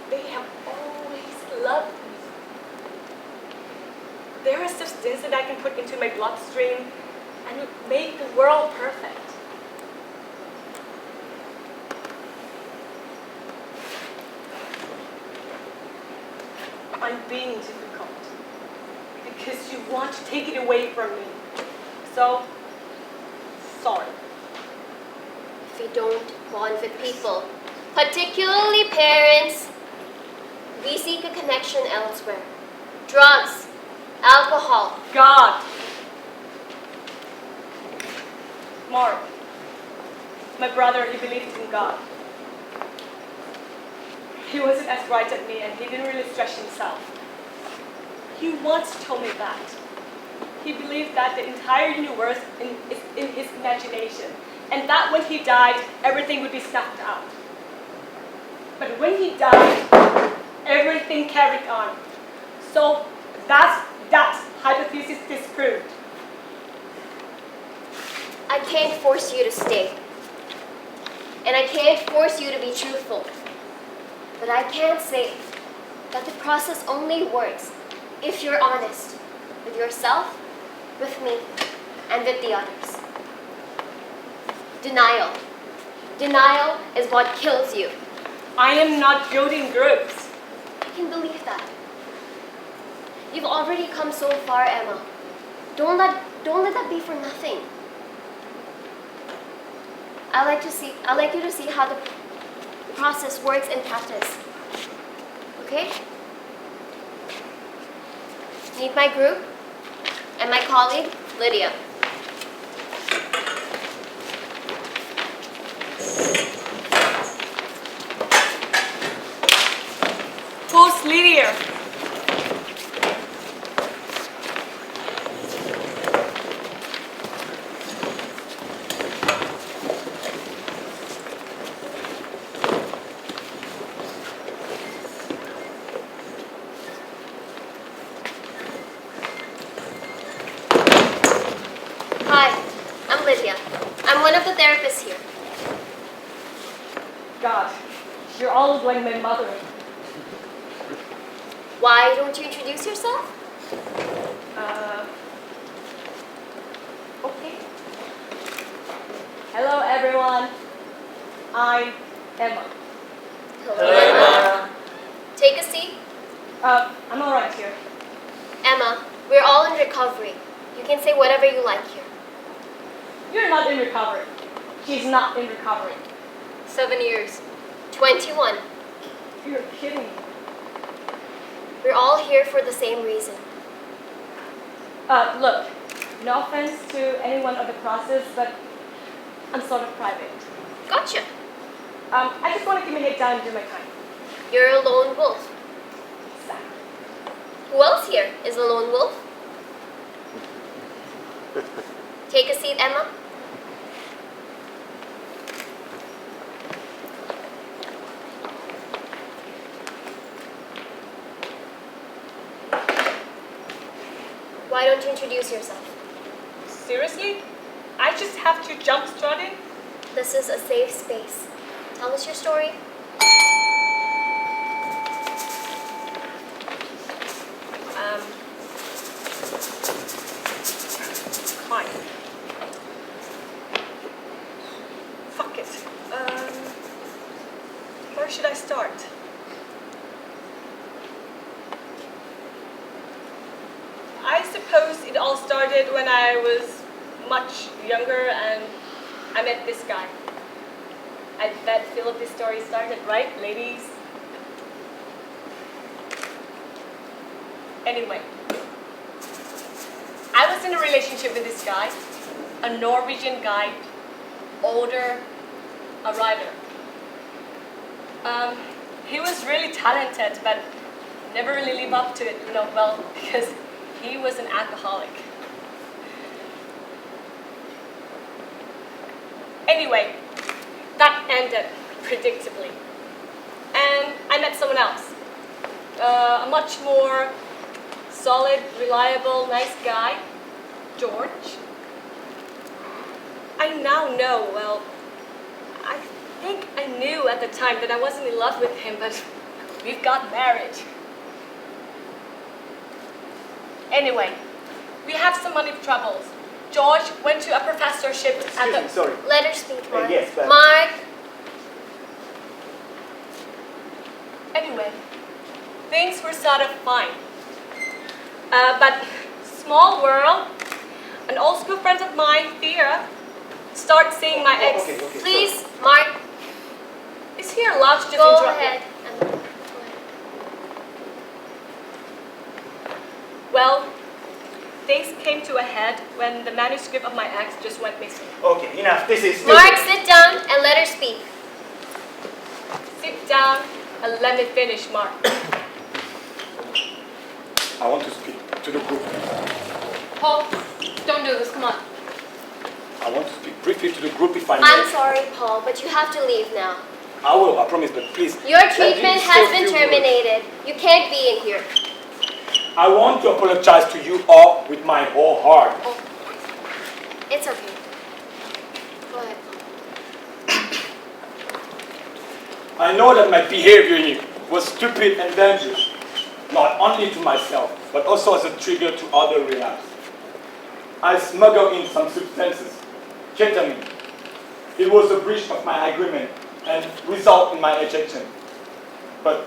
Speaker 3: They have always loved me. They're a substance that I can put into my bloodstream and make the world perfect. I'm being difficult because you want to take it away from me. So, sorry.
Speaker 6: If we don't bond with people, particularly parents, we seek a connection elsewhere. Drugs, alcohol.
Speaker 3: God. Mark, my brother, he believed in God. He wasn't as bright as me and he didn't really stretch himself. He once told me that. He believed that the entire universe is in his imagination and that when he died, everything would be snuffed out. But when he died, everything carried on. So that's that hypothesis disproved.
Speaker 6: I can't force you to stay. And I can't force you to be truthful. But I can say that the process only works if you're honest with yourself, with me, and with the others. Denial. Denial is what kills you.
Speaker 3: I am not building groups.
Speaker 6: I can believe that. You've already come so far, Emma. Don't let that be for nothing. I'd like you to see how the process works in practice. Okay? Meet my group and my colleague, Lydia.
Speaker 3: Who's Lydia? God, you're all like my mother.
Speaker 6: Why don't you introduce yourself?
Speaker 3: Okay. Hello, everyone. I'm Emma.
Speaker 6: Hello, Emma. Take a seat.
Speaker 3: I'm alright here.
Speaker 6: Emma, we're all in recovery. You can say whatever you like here.
Speaker 3: You're not in recovery. She's not in recovery.
Speaker 6: 7 years. 21.
Speaker 3: You're kidding me.
Speaker 6: We're all here for the same reason.
Speaker 3: Look, no offense to anyone of the process, but I'm sort of private.
Speaker 6: Gotcha.
Speaker 3: I just want to keep my head down and do my time.
Speaker 6: You're a lone wolf.
Speaker 3: Exactly.
Speaker 6: Who else here is a lone wolf? Take a seat, Emma. Why don't you introduce yourself?
Speaker 3: Seriously? I just have to jump start in?
Speaker 6: This is a safe space. Tell us your story.
Speaker 3: Fine. Fuck it. Where should I start? I suppose it all started when I was much younger and I met this guy. I bet Philip's story started, right, ladies? Anyway, I was in a relationship with this guy, a Norwegian guy, older, a writer. He was really talented, but never really lived up to it, well, because he was an alcoholic. Anyway, that ended predictably. And I met someone else. A much more solid, reliable, nice guy, George. I now know, well, I think I knew at the time that I wasn't in love with him, but we've got married. Anyway, we have some money troubles. George went to a professorship at the...
Speaker 2: Excuse me, sorry.
Speaker 6: Let her speak, Mark.
Speaker 2: Yes, but...
Speaker 6: Mark!
Speaker 3: Anyway, things were sort of fine. But small world, an old school friend of mine, Thea, started seeing my ex.
Speaker 2: Okay,
Speaker 6: Please, Mark,
Speaker 3: Is he allowed to just
Speaker 6: go
Speaker 3: interrupt me?
Speaker 6: ahead.
Speaker 3: Well, things came to a head when the manuscript of my ex just went missing.
Speaker 2: Okay, enough. This is...
Speaker 6: Mark, sit down and let her speak.
Speaker 3: Sit down and let me finish, Mark.
Speaker 4: I want to speak to the group.
Speaker 5: Paul, don't do this, come on.
Speaker 4: I want to speak briefly to the group if I may.
Speaker 6: I'm sorry, Paul, but you have to leave now.
Speaker 4: I will, I promise, but please.
Speaker 6: Your
Speaker 4: let me
Speaker 6: treatment
Speaker 4: say
Speaker 6: has
Speaker 4: a
Speaker 6: been
Speaker 4: few words.
Speaker 6: terminated. You can't be in here.
Speaker 4: I want to apologize to you all with my whole heart.
Speaker 6: Oh, it's okay. Go ahead.
Speaker 4: I know that my behavior was stupid and dangerous, not only to myself, but also as a trigger to other relapse. I smuggled in some substances, ketamine. It was a breach of my agreement and result in my ejection. But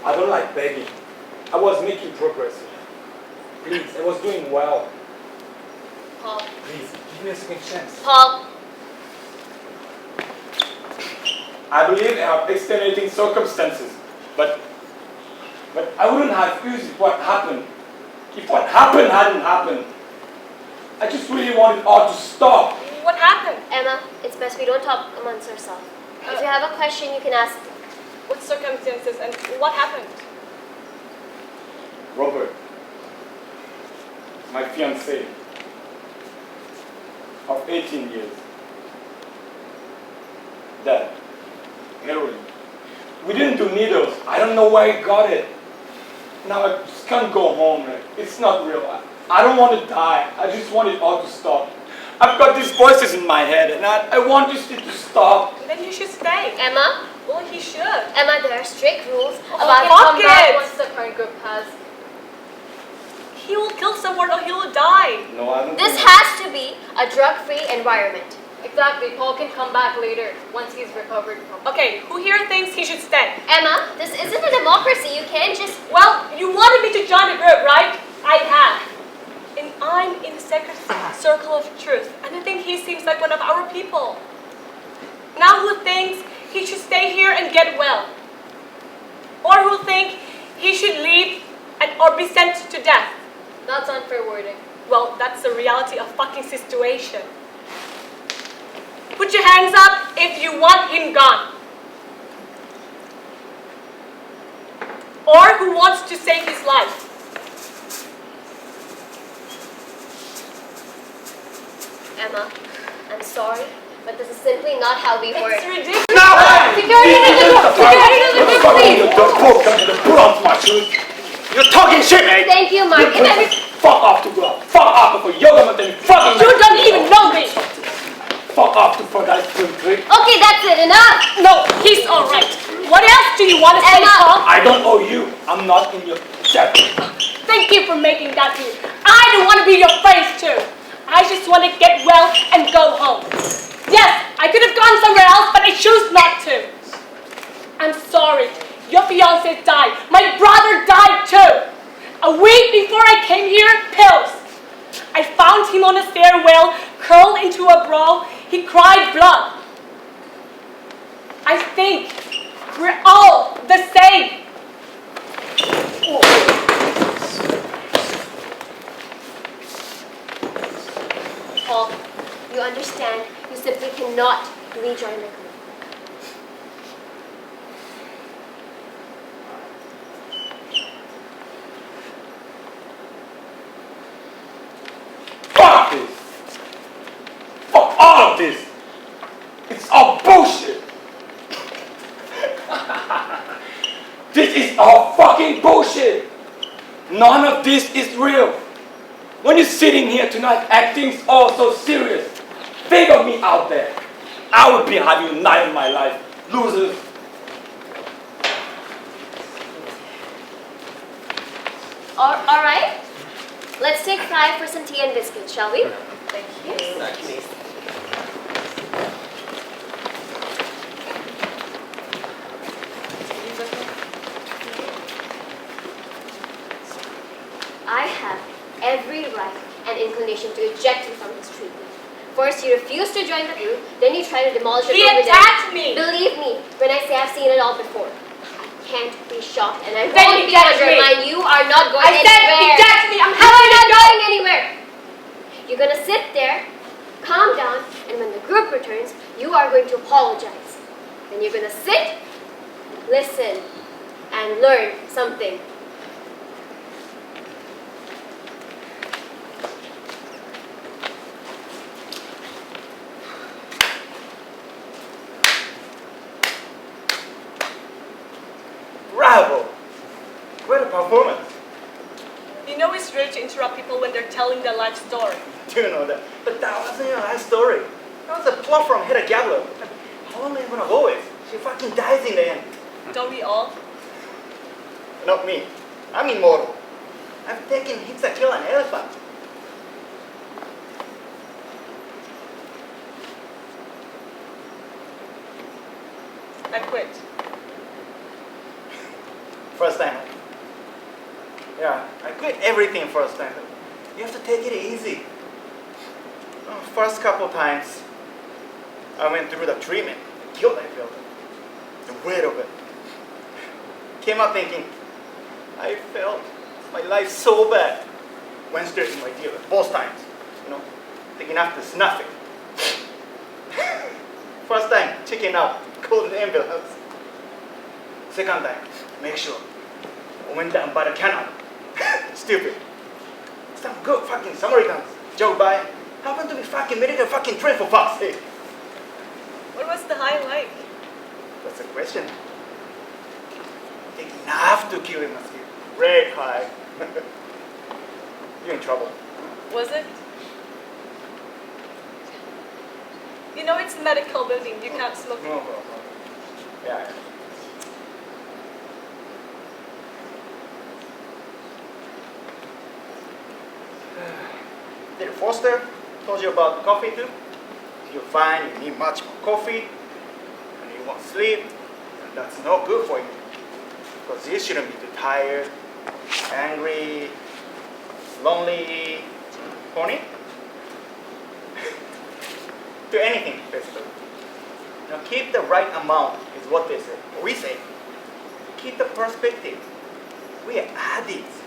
Speaker 4: I don't like begging. I was making progress. Please, I was doing well.
Speaker 6: Paul.
Speaker 4: Please, give me a second chance.
Speaker 6: Paul.
Speaker 4: I believe I have extenuating circumstances, but I wouldn't have used what happened if what happened hadn't happened. I just really wanted all to stop.
Speaker 3: What happened?
Speaker 6: Emma, it's best we don't talk amongst ourselves. If you have a question, you can ask.
Speaker 3: What circumstances and what happened?
Speaker 4: Robert, my fiancé of 18 years, dead, heroin. We didn't do needles. I don't know where he got it. Now I just can't go home. It's not real. I don't want to die. I just want it all to stop. I've got these voices in my head and I want this thing to stop. stop.
Speaker 3: Then you should stay.
Speaker 6: Emma?
Speaker 3: Well, he should.
Speaker 6: Emma, there are strict rules
Speaker 5: About
Speaker 6: about
Speaker 5: can
Speaker 3: fuck
Speaker 5: come back
Speaker 3: it.
Speaker 5: once the current group has.
Speaker 3: He will kill someone or he will die.
Speaker 4: No, I don't
Speaker 6: This
Speaker 4: think-
Speaker 6: has to be a drug-free environment.
Speaker 5: Exactly, Paul can come back later once he's recovered from.
Speaker 3: Okay, who here thinks he should stay?
Speaker 6: Emma, this isn't a democracy. You can't just...
Speaker 3: Well, you wanted me to join the group, right? I have. And I'm in the secret circle of truth. And I think he seems like one of our people. Now who thinks he should stay here and get well? Or who think he should leave or be sent to death?
Speaker 5: That's unfair wording.
Speaker 3: Well, that's the reality of fucking situation. Put your hands up if you want him gone. Or who wants to save his life.
Speaker 6: Emma, I'm sorry, but this is simply not how we work.
Speaker 3: It's ridiculous.
Speaker 4: No!
Speaker 6: Security in the group! Security in the group, please!
Speaker 4: Put on my shoes. You're talking shit, mate.
Speaker 6: Thank you, Mark.
Speaker 4: Fuck off to go. Fuck off for yoga, but then fucking.
Speaker 3: You don't even know me.
Speaker 4: Fuck off to for that swim trick.
Speaker 6: Okay, that's it. Enough!
Speaker 3: No, he's all right. What else do you want to say,
Speaker 6: Emma.
Speaker 3: Paul?
Speaker 4: I don't owe you. I'm not in your debt.
Speaker 3: Thank you for making that deal. I don't want to be your friends too. I just want to get well and go home. Yes, I could have gone somewhere else, but I choose not to. I'm sorry. Your fiancé died. My brother died too. A week before I came here, pills. I found him on a stairwell, curled into a bra. He cried blood. I think we're all the same.
Speaker 6: Paul, you understand, you simply cannot rejoin the group.
Speaker 4: Fuck this. Fuck all of this. It's all bullshit. This is all fucking bullshit. None of this is real. When you're sitting here tonight acting all so serious, think of me out there. I would be having a night of my life. Losers.
Speaker 6: All right? Let's take 5 for some tea and biscuits, shall we?
Speaker 3: Thank you.
Speaker 6: I have every right and inclination to eject you from this treatment. First, you refuse to join the group, then you try to demolish it
Speaker 3: He
Speaker 6: from within.
Speaker 3: attacked me.
Speaker 6: Believe me, when I say I've seen it all before. I can't be shocked, and I
Speaker 3: Then
Speaker 6: won't
Speaker 3: he
Speaker 6: be
Speaker 3: attacked me.
Speaker 6: undermined. You are not going
Speaker 3: I said he
Speaker 6: anywhere.
Speaker 3: attacked me. I'm
Speaker 6: How are you
Speaker 3: happy
Speaker 6: not
Speaker 3: to go.
Speaker 6: going anywhere? You're gonna sit there, calm down, and when the group returns, you are going to apologize. Then you're gonna sit, listen, and learn something.
Speaker 2: Bravo! Great performance.
Speaker 3: You know it's rare to interrupt people when they're telling their life story.
Speaker 2: Do you know that? But that wasn't your life story. That was a plot from Hedda Gabler. How am I gonna avoid? She fucking dies in the end.
Speaker 3: Don't we all?
Speaker 2: Not me. I'm immortal. I've taken hits that kill an elephant.
Speaker 3: I quit.
Speaker 2: First time. Yeah, I quit everything first time. You have to take it easy. First couple times, I went through the treatment. The guilt I felt. The weight of it. Came out thinking, I felt my life so bad. Went straight to my dealer, both times. You know, thinking after snuffing. First time, chicken out, called the ambulance. Second time, make sure. I went down by the canal. Stupid. Some good fucking Samaritans drove by. Happened to be fucking medical fucking train for fuck's sake.
Speaker 3: What was the high like?
Speaker 2: That's a question. They enough to kill him, must be red high. You're in trouble.
Speaker 3: Was it? You know it's a medical building. You can't smoke.
Speaker 2: No. Yeah. Did Foster told you about coffee too? You find you need much more coffee and you won't sleep, and that's not good for you. Because you shouldn't be too tired, angry, lonely, horny. To anything, basically. Now keep the right amount is what they say. We say. Keep the perspective. We are addicts.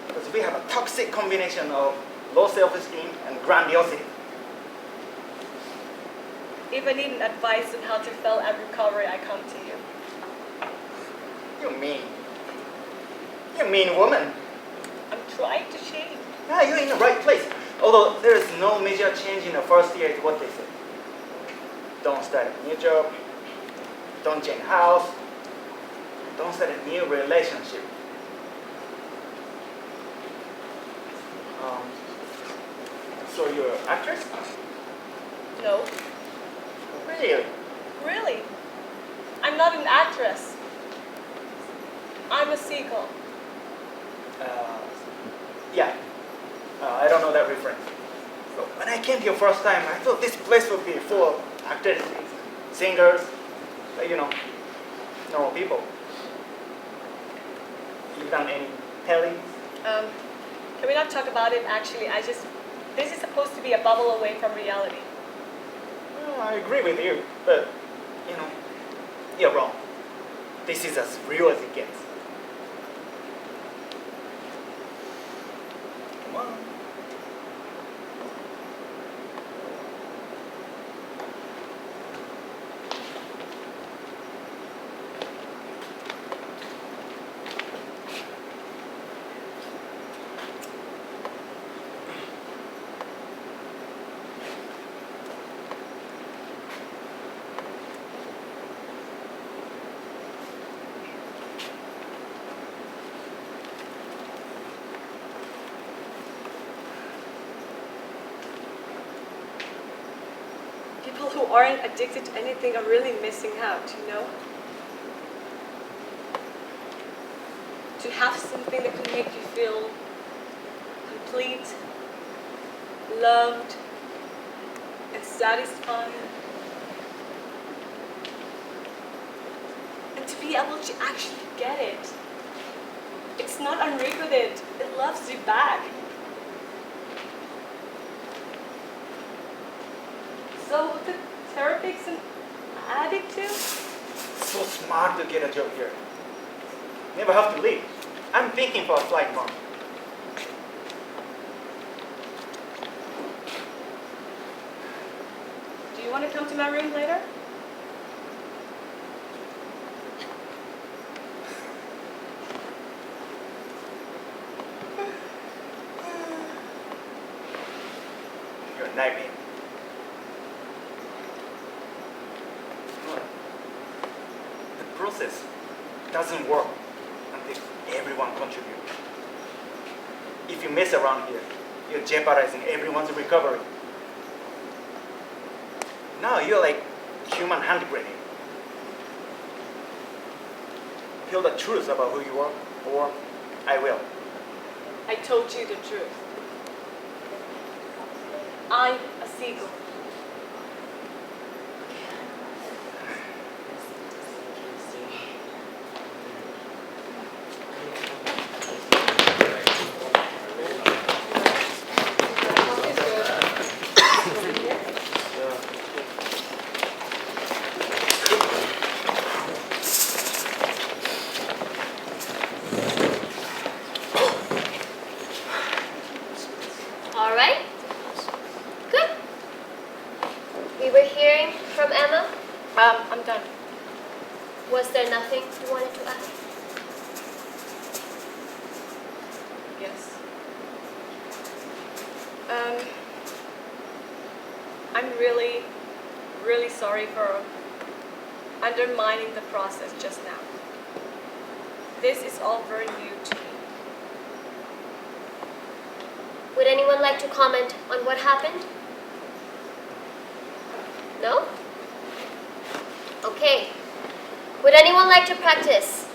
Speaker 2: Because we have a toxic combination of low self-esteem and grandiosity.
Speaker 3: If I need advice on how to fail at recovery, I come to you.
Speaker 2: You mean woman.
Speaker 3: I'm trying to change.
Speaker 2: Yeah, you're in the right place. Although there is no major change in the first year, is what they say. Don't start a new job. Don't change house. Don't start a new relationship. So you're an actress?
Speaker 3: No.
Speaker 2: Really?
Speaker 3: Really? I'm not an actress. I'm a seagull.
Speaker 2: Yeah. I don't know that reference. So when I came here first time, I thought this place would be full of actors, singers, normal people. You've done any telly?
Speaker 3: Can we not talk about it? Actually, this is supposed to be a bubble away from reality.
Speaker 2: I agree with you, but, you're wrong. This is as real as it gets. Come on.
Speaker 3: People who aren't addicted to anything are really missing out, To have something that can make you feel complete, loved, and satisfied. And to be able to actually get it. It's not unrequited, it loves you back. So the therapist's an addict too?
Speaker 2: So smart to get a job here. Never have to leave. I'm thinking for a flight mom.
Speaker 3: Do you want to come to my room later?
Speaker 2: You're a nightmare. The process doesn't work until everyone contributes. If you mess around here, you're jeopardizing everyone's recovery. Now you're like human hand grenade. Tell the truth about who you are, or I will.
Speaker 3: I told you the truth. I'm a seagull.
Speaker 6: All right. Good. We were hearing from Emma.
Speaker 3: I'm done.
Speaker 6: Was there nothing you wanted to add?
Speaker 3: Yes. I'm really, really sorry for undermining the process just now. This is all very new to me.
Speaker 6: Would anyone like to comment on what happened? No? Okay. Would anyone like to practice?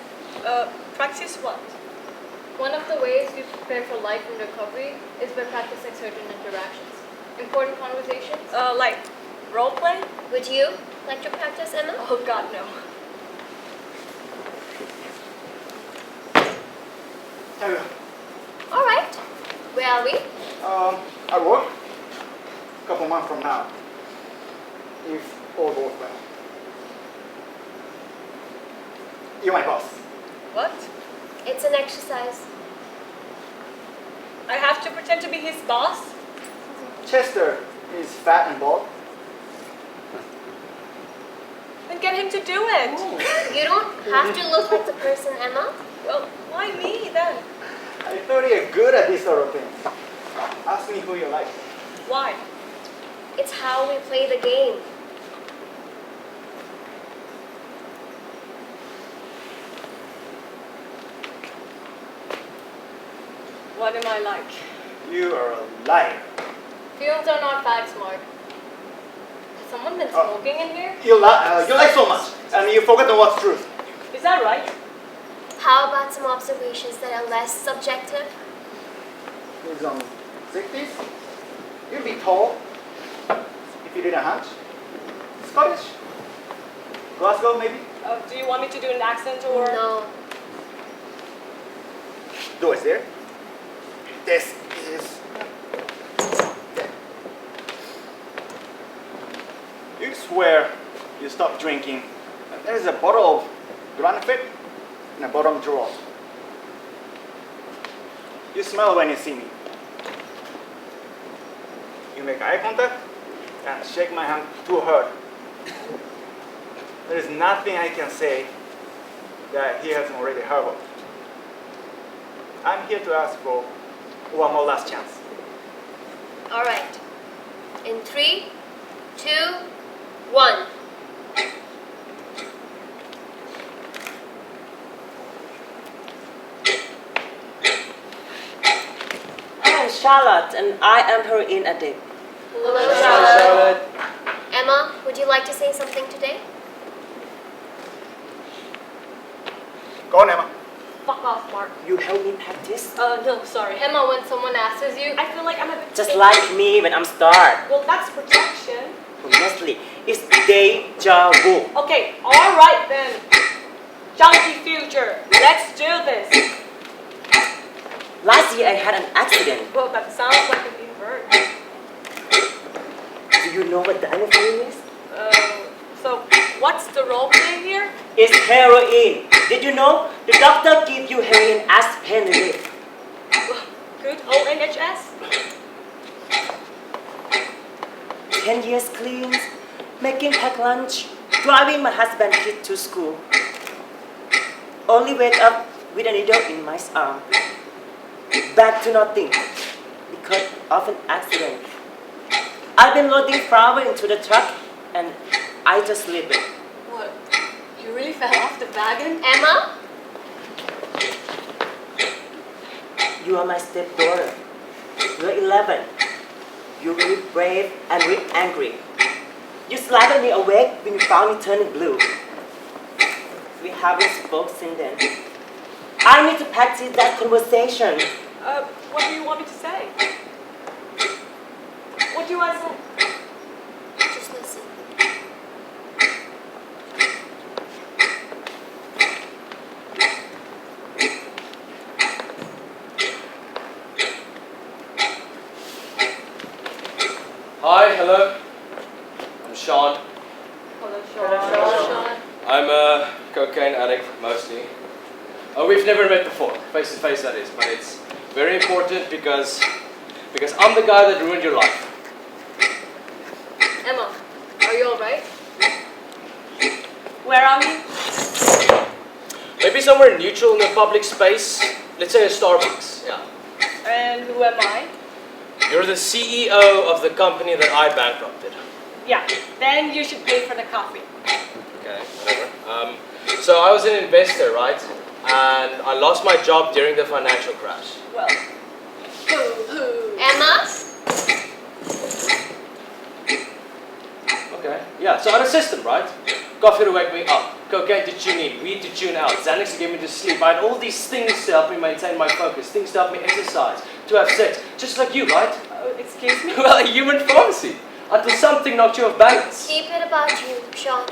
Speaker 3: Practice what?
Speaker 5: One of the ways we prepare for life and recovery is by practicing certain interactions. Important conversations.
Speaker 3: Like role play?
Speaker 6: Would you like to practice, Emma?
Speaker 3: Oh God, no.
Speaker 6: All right. Where are we?
Speaker 2: At work. A couple months from now. If all goes well. You're my boss.
Speaker 3: What?
Speaker 6: It's an exercise.
Speaker 3: I have to pretend to be his boss?
Speaker 2: Chester is fat and bald.
Speaker 3: Then get him to do it.
Speaker 6: You don't have to look like the person, Emma.
Speaker 3: Well, why me then?
Speaker 2: I thought you're good at this sort of thing. Ask me who you like.
Speaker 3: Why?
Speaker 6: It's how we play the game.
Speaker 3: What am I like?
Speaker 2: You are a liar.
Speaker 5: Fields are not fact smart. Has someone been smoking in here?
Speaker 2: You lie so much, and you forgotten what's truth.
Speaker 3: Is that right?
Speaker 6: How about some observations that are less subjective?
Speaker 2: He's on 60s. You'd be tall if you didn't hunch. Scottish. Glasgow, maybe.
Speaker 3: Do you want me to do an accent or?
Speaker 6: No.
Speaker 2: Doors there. This is. You swear you stopped drinking. And there's a bottle of Granafit in the bottom drawer. You smell when you see me. You make eye contact and shake my hand too hard. There is nothing I can say that he hasn't already heard of. I'm here to ask for one more last chance.
Speaker 6: All right. In 3, 2, 1.
Speaker 7: I'm Charlotte, and I am heroin addict.
Speaker 6: Hello,
Speaker 2: Charlotte.
Speaker 6: Emma, would you like to say something today?
Speaker 2: Go on, Emma.
Speaker 3: Fuck off, Mark.
Speaker 7: You help me practice?
Speaker 3: No, sorry.
Speaker 5: Emma, when someone asks you,
Speaker 3: I feel like I'm a bit.
Speaker 7: Just like me when I'm starved.
Speaker 3: Well, that's protection.
Speaker 7: Honestly, it's deja vu.
Speaker 3: Okay, all right then. Junkie future, let's do this.
Speaker 7: Last year I had an accident.
Speaker 3: Well, that sounds like an invert.
Speaker 7: Do you know what Wannaviroj is?
Speaker 3: So what's the role play here?
Speaker 7: It's heroin. Did you know? The doctor gives you heroin as pain relief.
Speaker 3: Good ONHS.
Speaker 7: 10 years clean, making packed lunch, driving my husband's kid to school. Only wake up with a needle in my arm. Back to nothing because of an accident. I've been loading flour into the truck and I just leave it.
Speaker 5: what? You really fell off the wagon?
Speaker 6: Emma?
Speaker 7: You are my stepdaughter. You're 11. You're really brave and really angry. You slapped me awake when you found me turning blue. We haven't spoken since then. I need to practice that conversation.
Speaker 3: What do you want me to say? What do I say?
Speaker 6: Just listen.
Speaker 8: Hi, hello. I'm Sean.
Speaker 3: Hello, Sean.
Speaker 8: I'm a cocaine addict mostly. We've never met before, face to face that is, but it's very important because I'm the guy that ruined your life.
Speaker 5: Emma, are you alright?
Speaker 3: Where are we?
Speaker 8: Maybe somewhere neutral in a public space. Let's say a Starbucks. Yeah.
Speaker 3: And who am I?
Speaker 8: You're the CEO of the company that I bankrupted.
Speaker 3: Yeah, then you should pay for the coffee.
Speaker 8: Okay, whatever. So I was an investor, right? And I lost my job during the financial crash.
Speaker 3: Well,
Speaker 6: Emma?
Speaker 8: Okay. Yeah, so I had a system, right? Coffee to wake me up, cocaine to tune in, weed to tune out, Xanax to get me to sleep. I had all these things to help me maintain my focus, things to help me exercise, to have sex, just like you, right?
Speaker 3: Excuse me?
Speaker 8: Well, a human pharmacy, until something knocked you off balance.
Speaker 6: Keep it about you, Sean.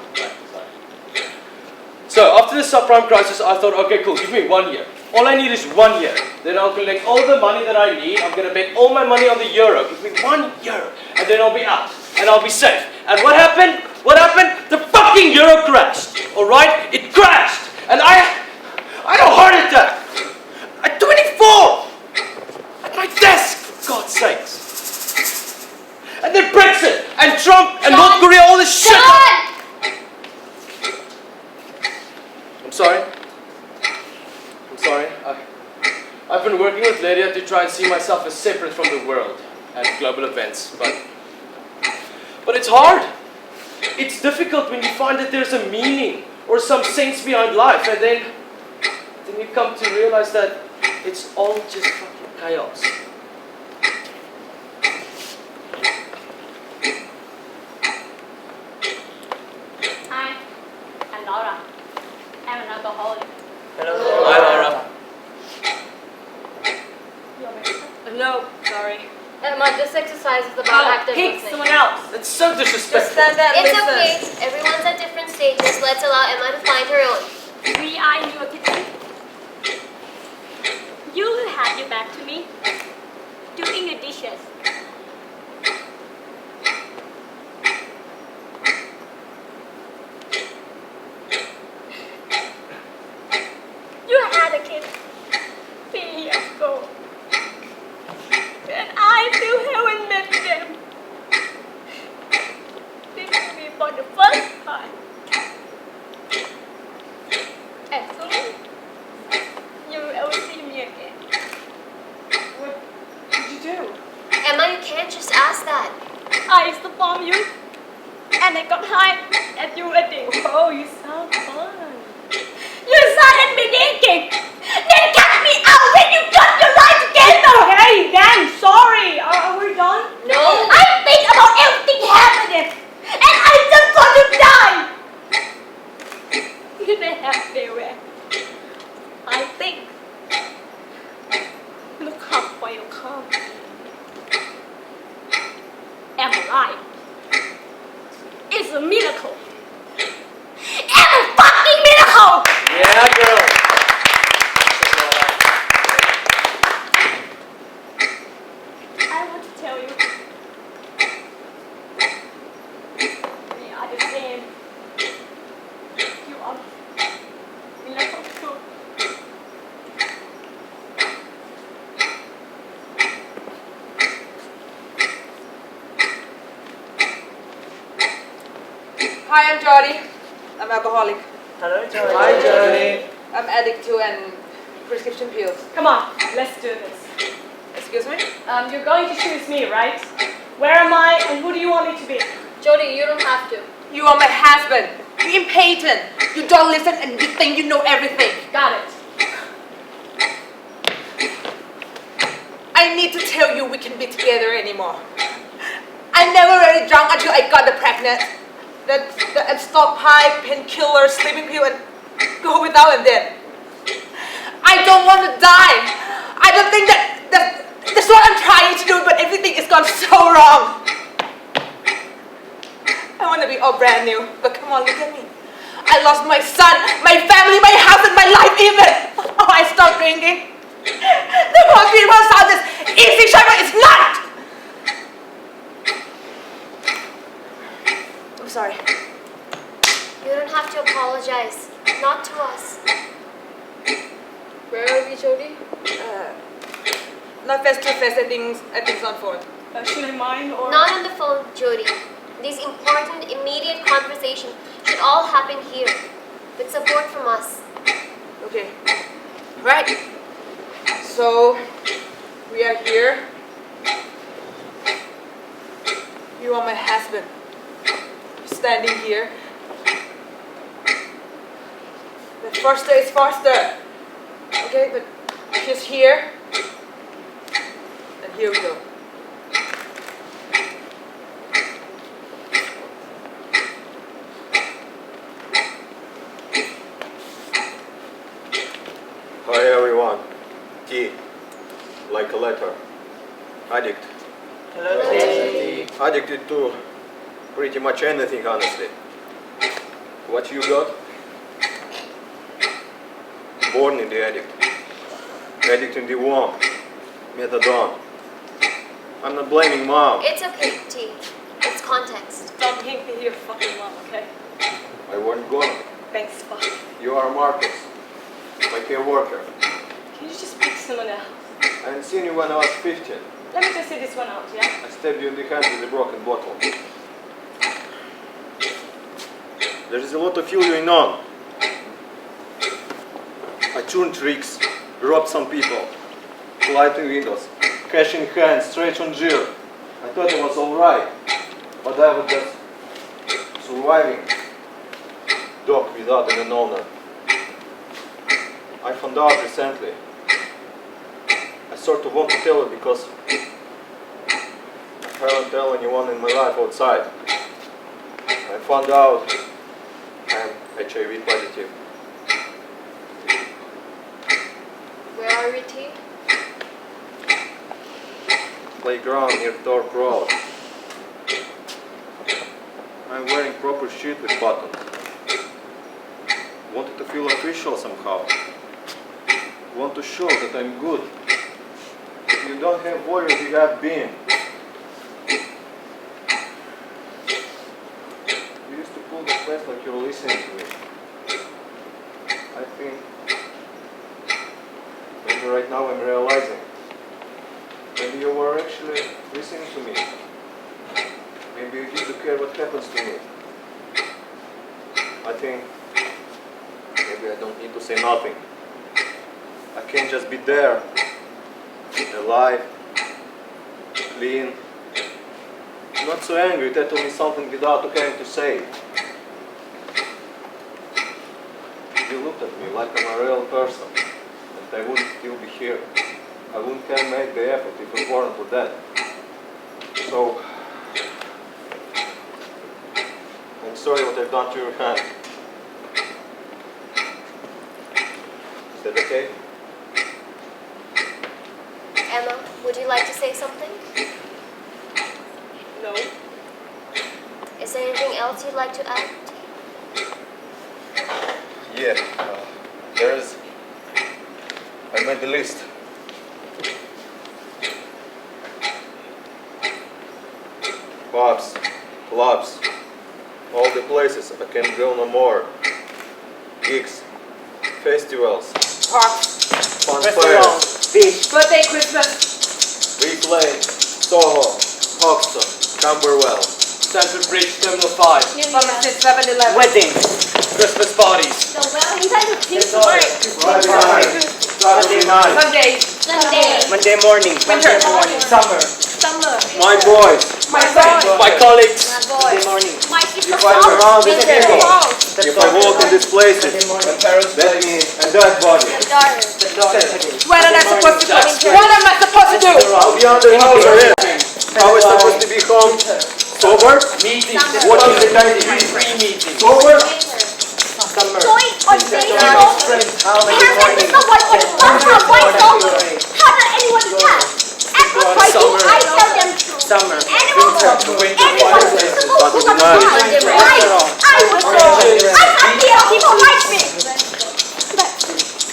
Speaker 8: So after the subprime crisis, I thought, okay, cool, give me 1 year. All I need is 1 year. Then I'll collect all the money that I need. I'm gonna bet all my money on the euro. Give me 1 year, and then I'll be out, and I'll be safe. And what happened? What happened? The fucking euro crashed. All right, it crashed, and I had a heart attack at 24 at my desk. For God's sakes. And then Brexit and Trump and North Korea, all this shit. I'm sorry. I've been working with Lydia to try and see myself as separate from the world and global events, but it's hard. It's difficult when you find that there's a meaning or some sense behind life, and then you come to realize that it's all just fucking chaos.
Speaker 3: Hi, I'm Laura. I'm an alcoholic.
Speaker 7: Hello.
Speaker 8: Hi, Laura.
Speaker 5: No, sorry. Emma, this exercise is about active
Speaker 3: Pick
Speaker 5: listening.
Speaker 3: someone else.
Speaker 8: That's so disrespectful.
Speaker 3: Just stand there and
Speaker 6: It's
Speaker 3: listen.
Speaker 6: okay. Everyone's at different stages. Let's allow Emma to find her own.
Speaker 3: We are in your kitchen. You will have your back to me. Doing the dishes. You had a kid 3 years ago. And I still haven't met them. This will be for the first time. And soon, you will ever see me again. What did you do?
Speaker 6: Emma, you can't just ask that.
Speaker 3: I used to bomb you. And I got high at your wedding. Oh, you sound fun. You started me naked. Then cut me out when you got your life together. Hey, Dan, sorry. Are we done?
Speaker 6: No.
Speaker 3: I think about everything happening. And I just want to die. You may have farewell. I think. Look how far you come. Am alive. It's a miracle. It's a fucking miracle!
Speaker 8: Yeah, girl.
Speaker 3: I want to tell you. We are the same. You are miracle too.
Speaker 9: Hi, I'm Jody. I'm alcoholic.
Speaker 7: Hello, Joy.
Speaker 8: Hi, Johnny.
Speaker 9: I'm addict to and prescription pills.
Speaker 3: Come on, let's do this.
Speaker 9: Excuse me?
Speaker 3: You're going to choose me, right? Where am I and who do you want me to be?
Speaker 5: Jody, you don't have to.
Speaker 9: You are my husband. You're impatient. You don't listen and you think you know everything.
Speaker 3: Got it.
Speaker 9: I need to tell you we can be together anymore. I never really drunk until I got pregnant. The stockpile, painkiller, sleeping pill, and go without and then. I don't want to die. I don't think that's what I'm trying to do, but everything is gone so wrong. I want to be all brand new, but come on, look at me. I lost my son, my family, my husband, my life even. Oh, I stopped drinking. The most people saw this easy show, but it's not. I'm sorry.
Speaker 6: You don't have to apologize. Not to us.
Speaker 5: Where are we, Jody?
Speaker 9: Not face to face. I think it's on phone.
Speaker 3: Should I mind or?
Speaker 6: Not on the phone, Jody. These important, immediate conversations should all happen here. With support from us.
Speaker 9: Okay. Right. So we are here. You are my husband. Standing here. The faster is faster. Okay, but she's here. And here we go.
Speaker 2: T, like a letter. Addict. Addicted to pretty much anything, honestly. What you got? Born in the addict. Addict in the womb. Methadone. I'm not blaming mom.
Speaker 6: It's okay, T. It's context.
Speaker 3: Don't make me your fucking mom, okay?
Speaker 2: I wasn't gonna.
Speaker 3: Thanks, fuck.
Speaker 2: You are Marcus, my care worker.
Speaker 3: Can you just pick someone else?
Speaker 2: I hadn't seen you when I was 15.
Speaker 3: Let me just see this one out, yeah?
Speaker 2: I stabbed you in the hand with a broken bottle. There is a lot of you going on. I turned tricks, robbed some people, lied in windows, cash in hand, straight on jail. I thought it was alright, but I was just surviving. Dog without an owner. I found out recently. I sort of want to tell you because I haven't told anyone in my life outside. I found out I'm HIV positive.
Speaker 6: Where are we, T?
Speaker 2: Playground near Thorpe Road. I'm wearing proper shit with buttons. Wanted to feel official somehow. Want to show that I'm good. If you don't have voice, you have been. You used to pull the face like you're listening to me. I think maybe right now I'm realizing. Maybe you were actually listening to me. Maybe you used to care what happens to me. I think maybe I don't need to say nothing. I can't just be there, alive, clean, not so angry that told me something without having to say. You looked at me like I'm a real person, and I wouldn't still be here. I wouldn't have made the effort if it weren't for that. So, I'm sorry what I've done to your hand. Is that okay?
Speaker 6: Emma, would you like to say something?
Speaker 3: No.
Speaker 6: Is there anything else you'd like to add?
Speaker 2: Yeah, there is. I made the list. Pubs, clubs, all the places I can't go no more. Gigs, festivals,
Speaker 9: Parks,
Speaker 2: fun
Speaker 7: Restaurants,
Speaker 2: fairs,
Speaker 7: beach,
Speaker 9: birthday, Christmas,
Speaker 2: Replay, Soho, Hoxton, Camberwell.
Speaker 8: Stanford Bridge, Terminal 5.
Speaker 9: Somerset 7-Eleven.
Speaker 7: weddings,
Speaker 8: Christmas parties.
Speaker 6: No, well, you guys are too smart.
Speaker 2: Friday night, Saturday night,
Speaker 9: Sunday,
Speaker 7: Monday morning,
Speaker 9: winter,
Speaker 7: summer,
Speaker 6: Summer.
Speaker 2: my boys,
Speaker 9: my son,
Speaker 8: My colleagues.
Speaker 7: Monday morning,
Speaker 6: My sister
Speaker 2: if I'm around these people,
Speaker 6: Fall.
Speaker 2: if I walk in these places, that means and that body.
Speaker 9: What am I supposed to do? What am I supposed to do?
Speaker 2: I'll be under house arrest. How is supposed to be home? Sober?
Speaker 8: Meetings.
Speaker 2: What is the time?
Speaker 8: Free meetings.
Speaker 2: Sober?
Speaker 7: summer,
Speaker 6: Join on Facebook.
Speaker 7: how many
Speaker 6: Parents
Speaker 7: mornings,
Speaker 6: is the one who somehow white sober. How does anyone do that? Every Friday I tell them to.
Speaker 7: summer,
Speaker 6: Anyone
Speaker 7: winter,
Speaker 6: anyone who's supposed to
Speaker 2: Saturday
Speaker 6: come
Speaker 2: night.
Speaker 6: to I was wrong. I'm happy how people like me. But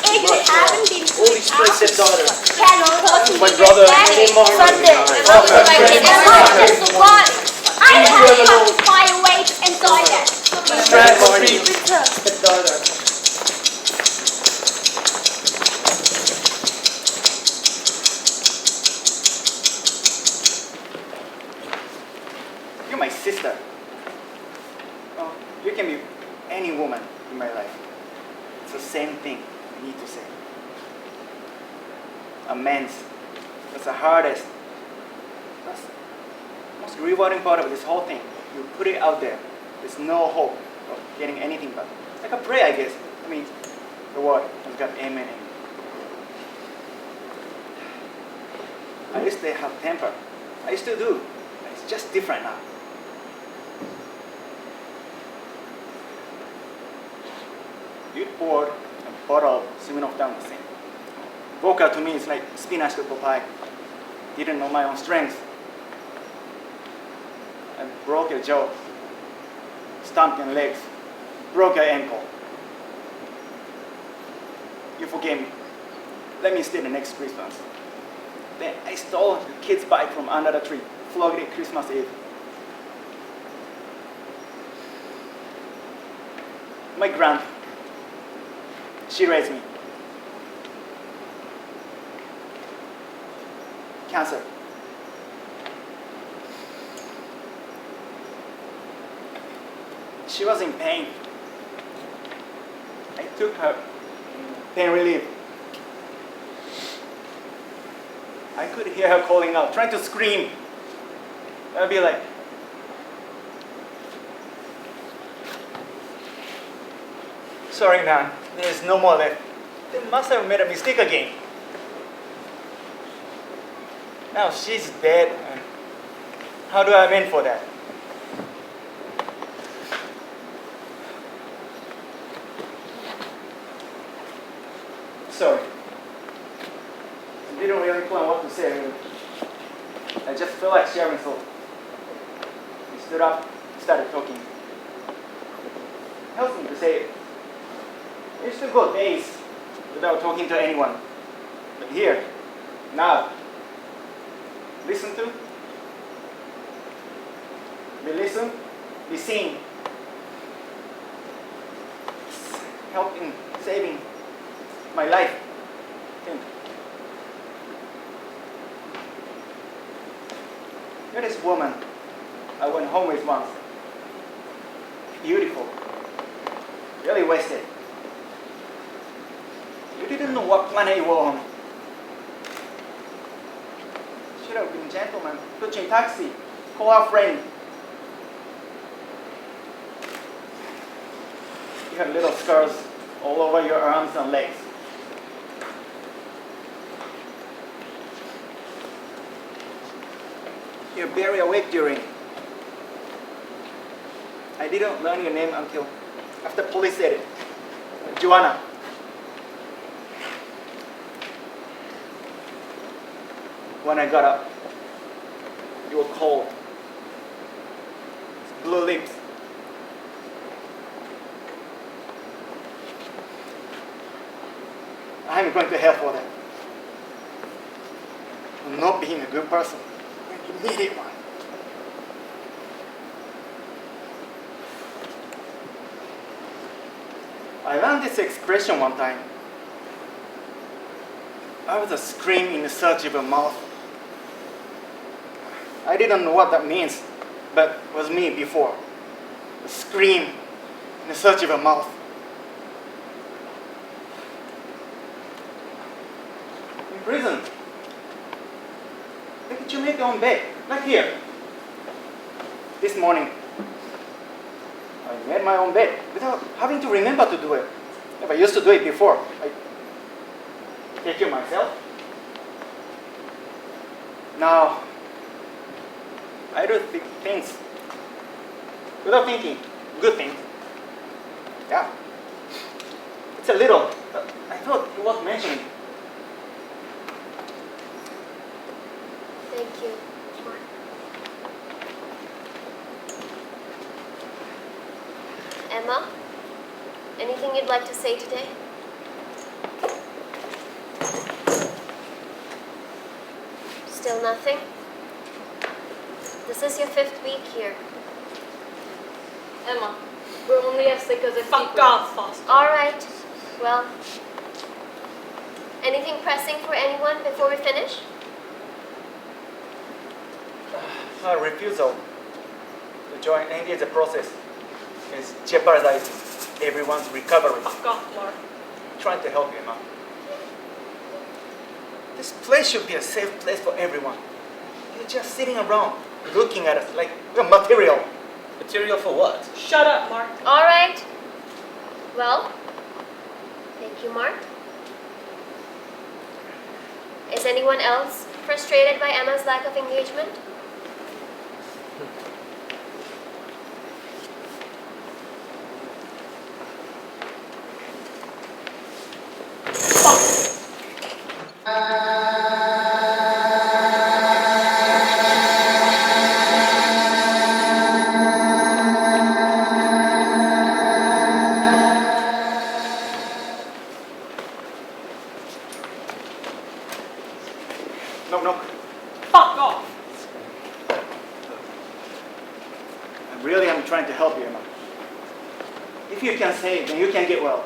Speaker 6: if you haven't been to
Speaker 7: Holy Spirit's daughter,
Speaker 6: can also
Speaker 8: My brother.
Speaker 6: Sunday. And I just want. I have to find a way to enjoy that.
Speaker 8: Morning.
Speaker 7: daughter,
Speaker 10: You're my sister. Oh, you can be any woman in my life. It's the same thing I need to say. A man's. That's the hardest. That's the most rewarding part of this whole thing. You put it out there. There's no hope of getting anything back. It's like a prayer, I guess. I mean, the word has got amen in it. I used to have temper. I still do. But it's just different now. You poured a bottle of Smirnoff down the sink. Vocal to me is like spinach to Popeye. Didn't know my own strength. I broke your jaw, stomped your legs, broke your ankle. You forgave me. Let me stay the next Christmas. Then I stole the kid's bike from under the tree, flogged it Christmas Eve. My grandma, she raised me. Cancer. She was in pain. I took her pain relief. I could hear her calling out, trying to scream. I'd be like, sorry, man, there's no more left. They must have made a mistake again. Now she's dead. How do I amend for that? Sorry. I didn't really plan what to say. I just felt like sharing, so we stood up, started talking. It helps me to say it. I used to go days without talking to anyone. But here, now, listen to, be listened, be seen. It's helping, saving my life. You're this woman I went home with once. Beautiful. Really wasted. You didn't know what planet you were on. Should have been gentleman. Put you in taxi. Call our friend. You had little scars all over your arms and legs. You're very awake during. I didn't learn your name until after police said it. Joanna. When I got up, you were cold. Blue lips. I'm going to hell for that. I'm not being a good person. You need it, one. I learned this expression one time. I was a scream in search of a mouth. I didn't know what that means, but it was me before. A scream in search of a mouth. In prison, why did you make your own bed? Like here. This morning, I made my own bed without having to remember to do it. If I used to do it before, I take care of myself. Now, I do things without thinking, good things. Yeah. It's a little, but I thought it was mentioning.
Speaker 6: Thank you. Emma, anything you'd like to say today? Still nothing? This is your 5th week here.
Speaker 5: Emma, we're only as sick as a
Speaker 9: Fuck off, Foster.
Speaker 6: All right. Well, anything pressing for anyone before we finish?
Speaker 10: My refusal to join any of the process is jeopardizing everyone's recovery.
Speaker 9: Fuck off, Mark.
Speaker 10: I'm trying to help you, Emma. This place should be a safe place for everyone. You're just sitting around, looking at us like we're material.
Speaker 8: Material for what?
Speaker 9: Shut up, Mark.
Speaker 6: All right. Well, thank you, Mark. Is anyone else frustrated by Emma's lack of engagement?
Speaker 10: If you can save, then you can get well.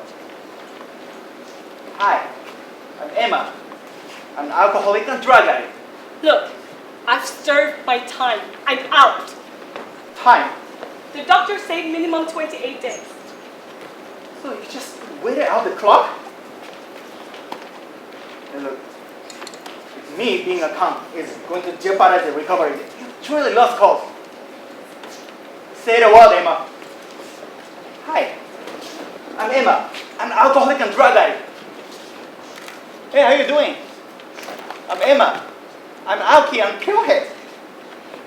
Speaker 10: Hi, I'm Emma. I'm an alcoholic and drug addict.
Speaker 3: Look, I've served my time. I'm out.
Speaker 10: Time.
Speaker 3: The doctor said minimum 28 days.
Speaker 10: So you just waited out the clock? And look, if me being a cunt is going to jeopardize the recovery, you truly lost cause. Say the word, Emma. Hi, I'm Emma. I'm an alcoholic and drug addict. Hey, how you doing? I'm Emma. I'm Alki and Pillhead.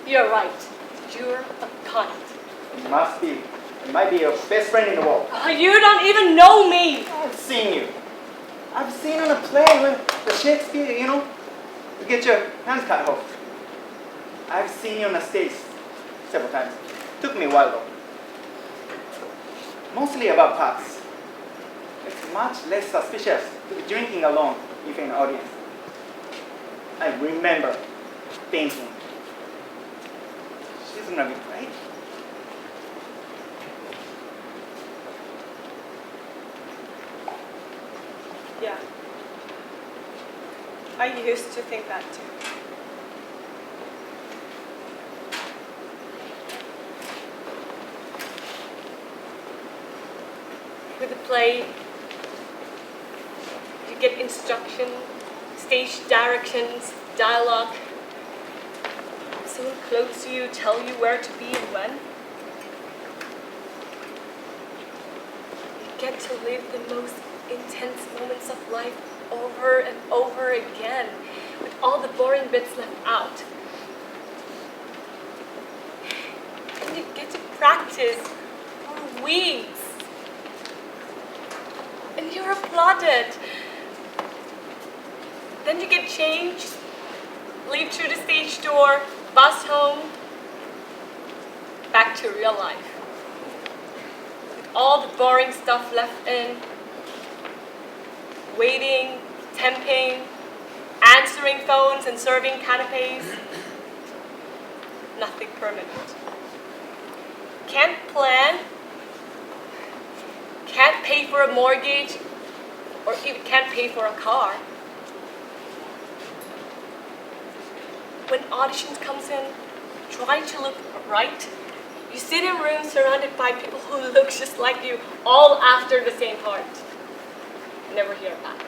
Speaker 3: You're right. You're a cunt.
Speaker 10: It must be. It might be your best friend in the world.
Speaker 3: You don't even know me.
Speaker 10: I've seen you. I've seen on a play with the Shakespeare, you know, you get your hands cut off. I've seen you on the stage several times. Took me a while though. Mostly about parts. It's much less suspicious to be drinking alone if you're in an audience. I remember thinking, she's gonna be great.
Speaker 3: Yeah. I used to think that too. With the play, you get instruction, stage directions, dialogue. Someone close to you tell you where to be and when. You get to live the most intense moments of life over and over again, with all the boring bits left out. And you get to practice for weeks. And you're applauded. Then you get changed, leave through the stage door, bus home, back to real life. With all the boring stuff left in, waiting, temping, answering phones and serving canapes. Nothing permanent. Can't plan, can't pay for a mortgage, or even can't pay for a car. When auditions comes in, try to look right. You sit in rooms surrounded by people who look just like you, all after the same part. Never hear back.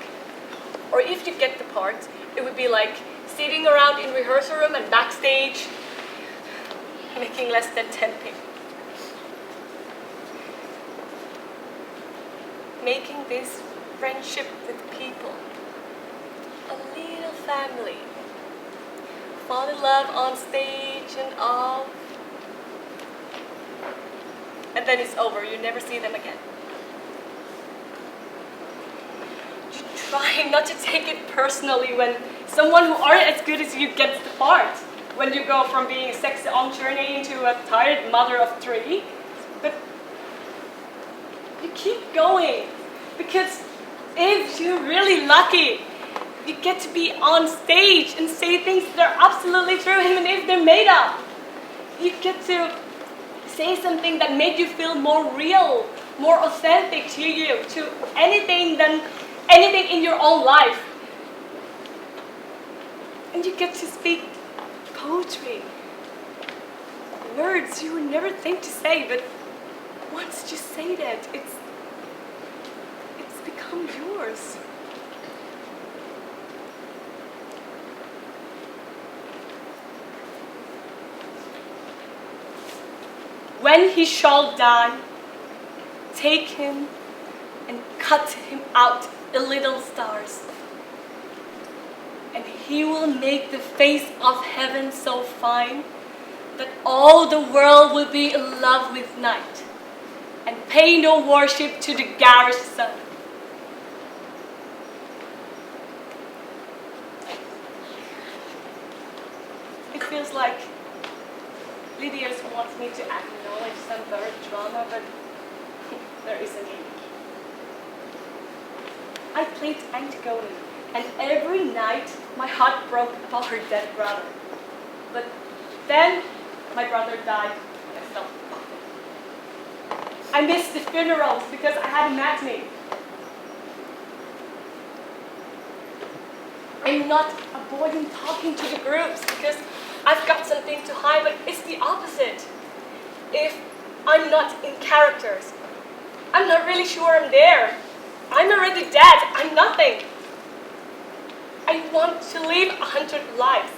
Speaker 3: Or if you get the part, it would be like sitting around in rehearsal room and backstage, making less than 10 pay. Making this friendship with people, a little family. Fall in love on stage and all. And then it's over, you never see them again. You try not to take it personally when someone who aren't as good as you gets the part. When you go from being a sexy on journey into a tired mother of 3. But you keep going, because if you're really lucky, you get to be on stage and say things that are absolutely true, even if they're made up. You get to say something that made you feel more real, more authentic to you, to anything in your own life. And you get to speak poetry, words you would never think to say, but once you say that, it's become yours. When he shall die, take him and cut him out in little stars. And he will make the face of heaven so fine that all the world will be in love with night and pay no worship to the garish sun. It feels like Lydia wants me to acknowledge some birth drama, but there isn't any. I played Antigone, and every night my heart broke for her dead brother. But then my brother died and I felt nothing. I missed the funerals because I had a matinee. I'm not avoiding talking to the groups because I've got something to hide, but it's the opposite. If I'm not in characters, I'm not really sure I'm there. I'm already dead. I'm nothing. I want to live 100 lives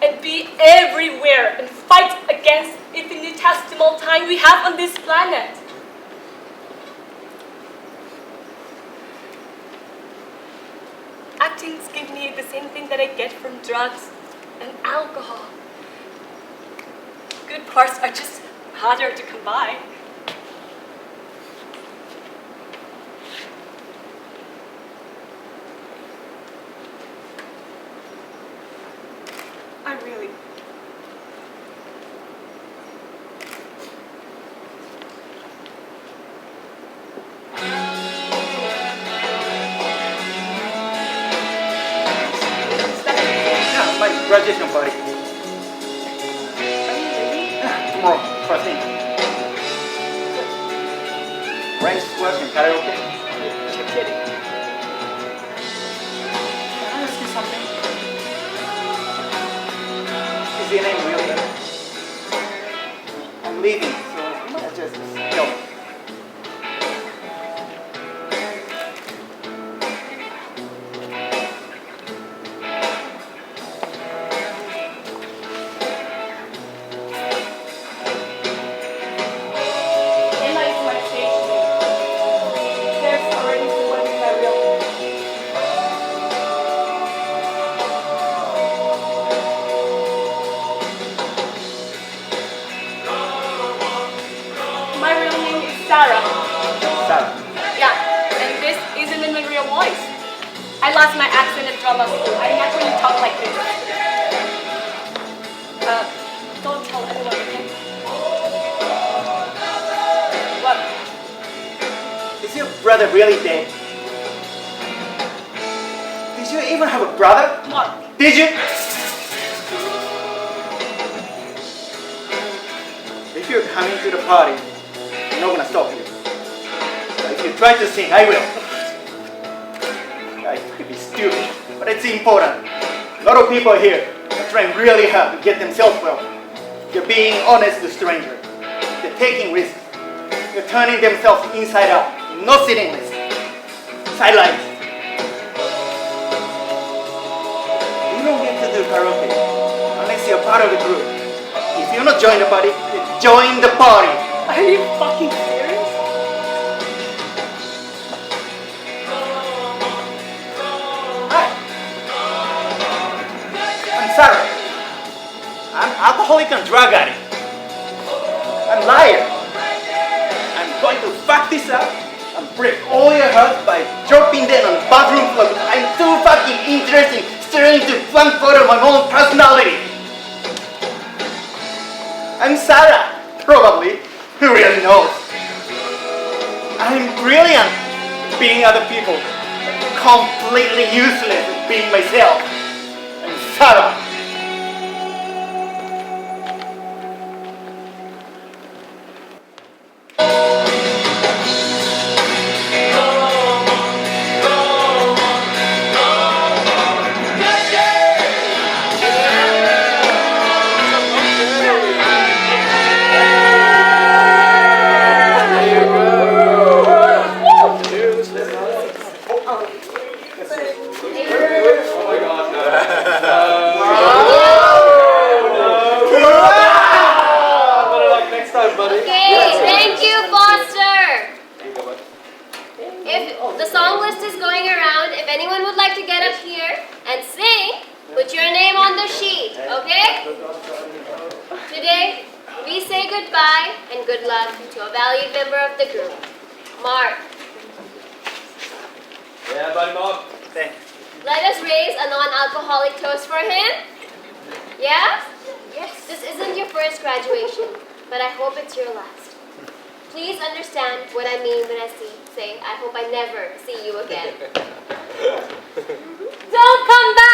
Speaker 3: and be everywhere and fight against infinitesimal time we have on this planet. Acting gives me the same thing that I get from drugs and alcohol. Good parts are just harder to come by. I really...
Speaker 10: Yeah, my graduation party. Tomorrow, first thing. Ranch squash and karaoke.
Speaker 3: You're kidding.
Speaker 10: Can I ask you something? Is your name really? I'm leaving, so you might just go.
Speaker 3: Emma is my stage name. There's already someone in my real name. My real name is Sarah.
Speaker 10: Sarah.
Speaker 3: Yeah, and this isn't in my real voice. I lost my accent at drama school. I naturally talk like this. Don't tell anyone, okay? What?
Speaker 10: Is your brother really dead? Did you even have a brother?
Speaker 3: Mark.
Speaker 10: Did you? If you're coming to the party, I'm not gonna stop you. But if you try to sing, I will. I could be stupid, but it's important. A lot of people here are trying really hard to get themselves well. They're being honest to strangers. They're taking risks. They're turning themselves inside out, not sitting lists. Sidelines. You don't get to do karaoke unless you're part of the group. If you're not joining the party, then join the party.
Speaker 3: Are you fucking serious?
Speaker 10: Hi. I'm sorry. I'm alcoholic and drug addict. I'm liar. I'm going to fuck this up and break all your hearts by dropping them on the bathroom floor. I'm too fucking interested in staring into one photo of my own personality. I'm Sarah. Probably. Who really knows? I'm brilliant at being other people. Completely useless at being myself. I'm Sarah.
Speaker 6: Okay, thank you, Foster. If the song list is going around, if anyone would like to get up here and sing, put your name on the sheet, okay? Today, we say goodbye and good luck to a valued member of the group, Mark.
Speaker 8: Yeah, buddy Mark.
Speaker 10: Thanks.
Speaker 6: Let us raise a non-alcoholic toast for him. Yeah? Yes. This isn't your first graduation, but I hope it's your last. Please understand what I mean when I say I hope I never see you again. Don't come back!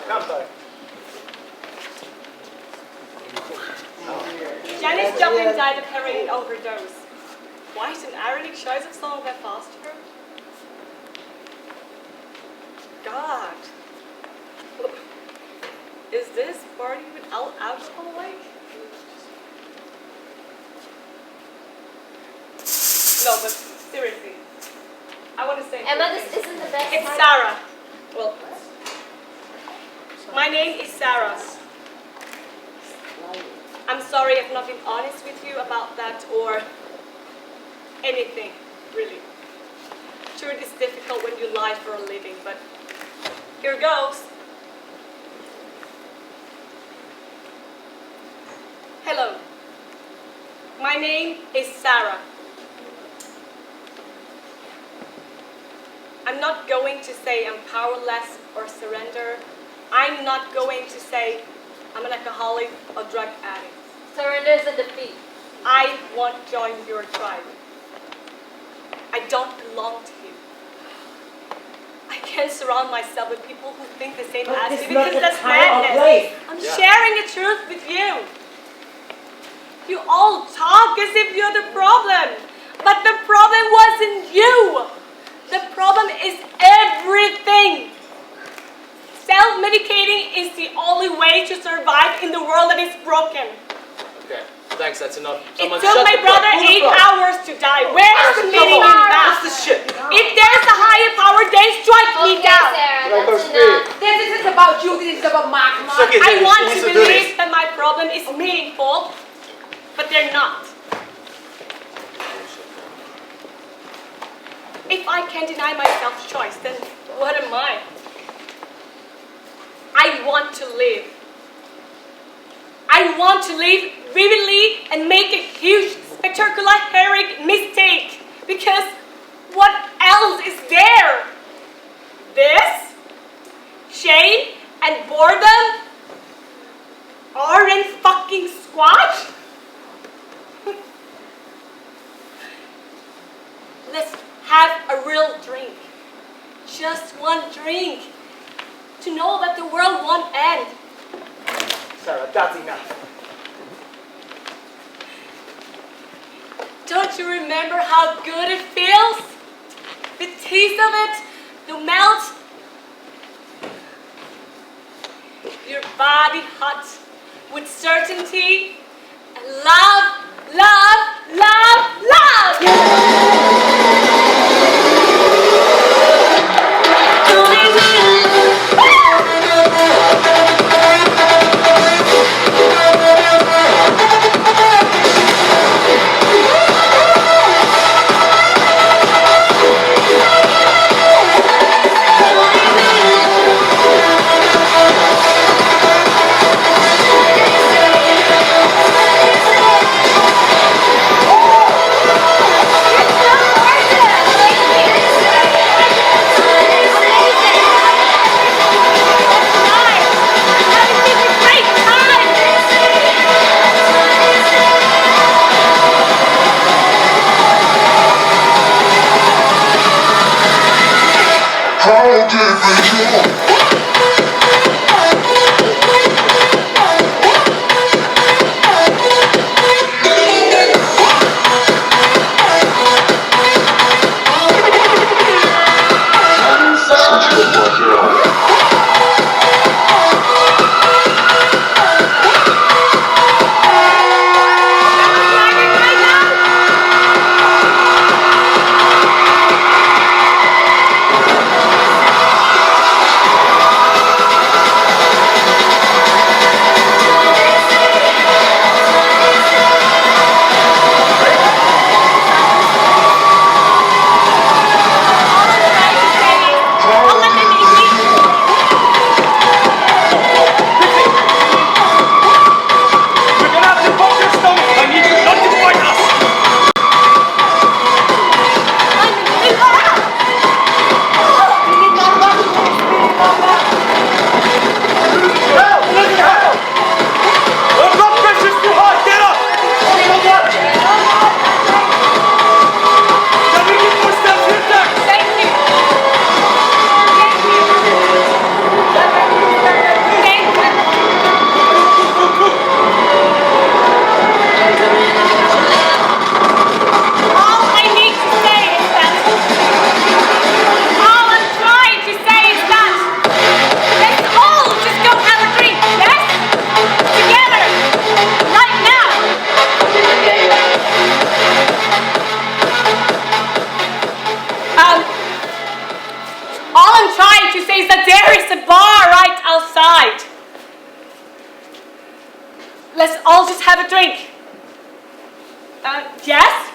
Speaker 10: I'm sorry.
Speaker 3: Janis Joplin died of heroin overdose. Quite an ironic choice of song that faster. God. Is this party without alcohol like? No, but seriously. I want to say
Speaker 6: Emma, this isn't the best
Speaker 3: it's
Speaker 6: time.
Speaker 3: Sarah. Well, my name is Sarah. I'm sorry I've not been honest with you about that or anything, really. Sure, it is difficult when you lie for a living, but here goes. Hello. My name is Sarah. I'm not going to say I'm powerless or surrender. I'm not going to say I'm an alcoholic or drug addict.
Speaker 5: Surrender is a defeat.
Speaker 3: I won't join your tribe. I don't belong to you. I can't surround myself with people who think the same as me because that's madness. I'm sharing the truth with you. You all talk as if you're the problem, but the problem wasn't you. The problem is everything. Self-medicating is the only way to survive in the world that is broken.
Speaker 8: Okay, thanks, that's enough.
Speaker 3: It took my brother 8 hours to die. Where's the meaning in that?
Speaker 8: What's this shit?
Speaker 3: If there's a higher power, then strike me
Speaker 6: Okay,
Speaker 3: down.
Speaker 6: Sarah, that's enough.
Speaker 9: This isn't about you, this is about Mark.
Speaker 3: I want to believe that my problem is meaningful, but they're not. If I can deny myself choice, then what am I? I want to live. I want to live vividly and make a huge, spectacular, heroic mistake. Because what else is there? This? Shame and boredom? Orange fucking squash? Let's have a real drink. Just one drink. To know that the world won't end.
Speaker 10: Sarah, that's enough.
Speaker 3: Don't you remember how good it feels? The taste of it, the melt. Your body hot with certainty and love, love, love, love. is a bar right outside. Let's all just have a drink. Yes?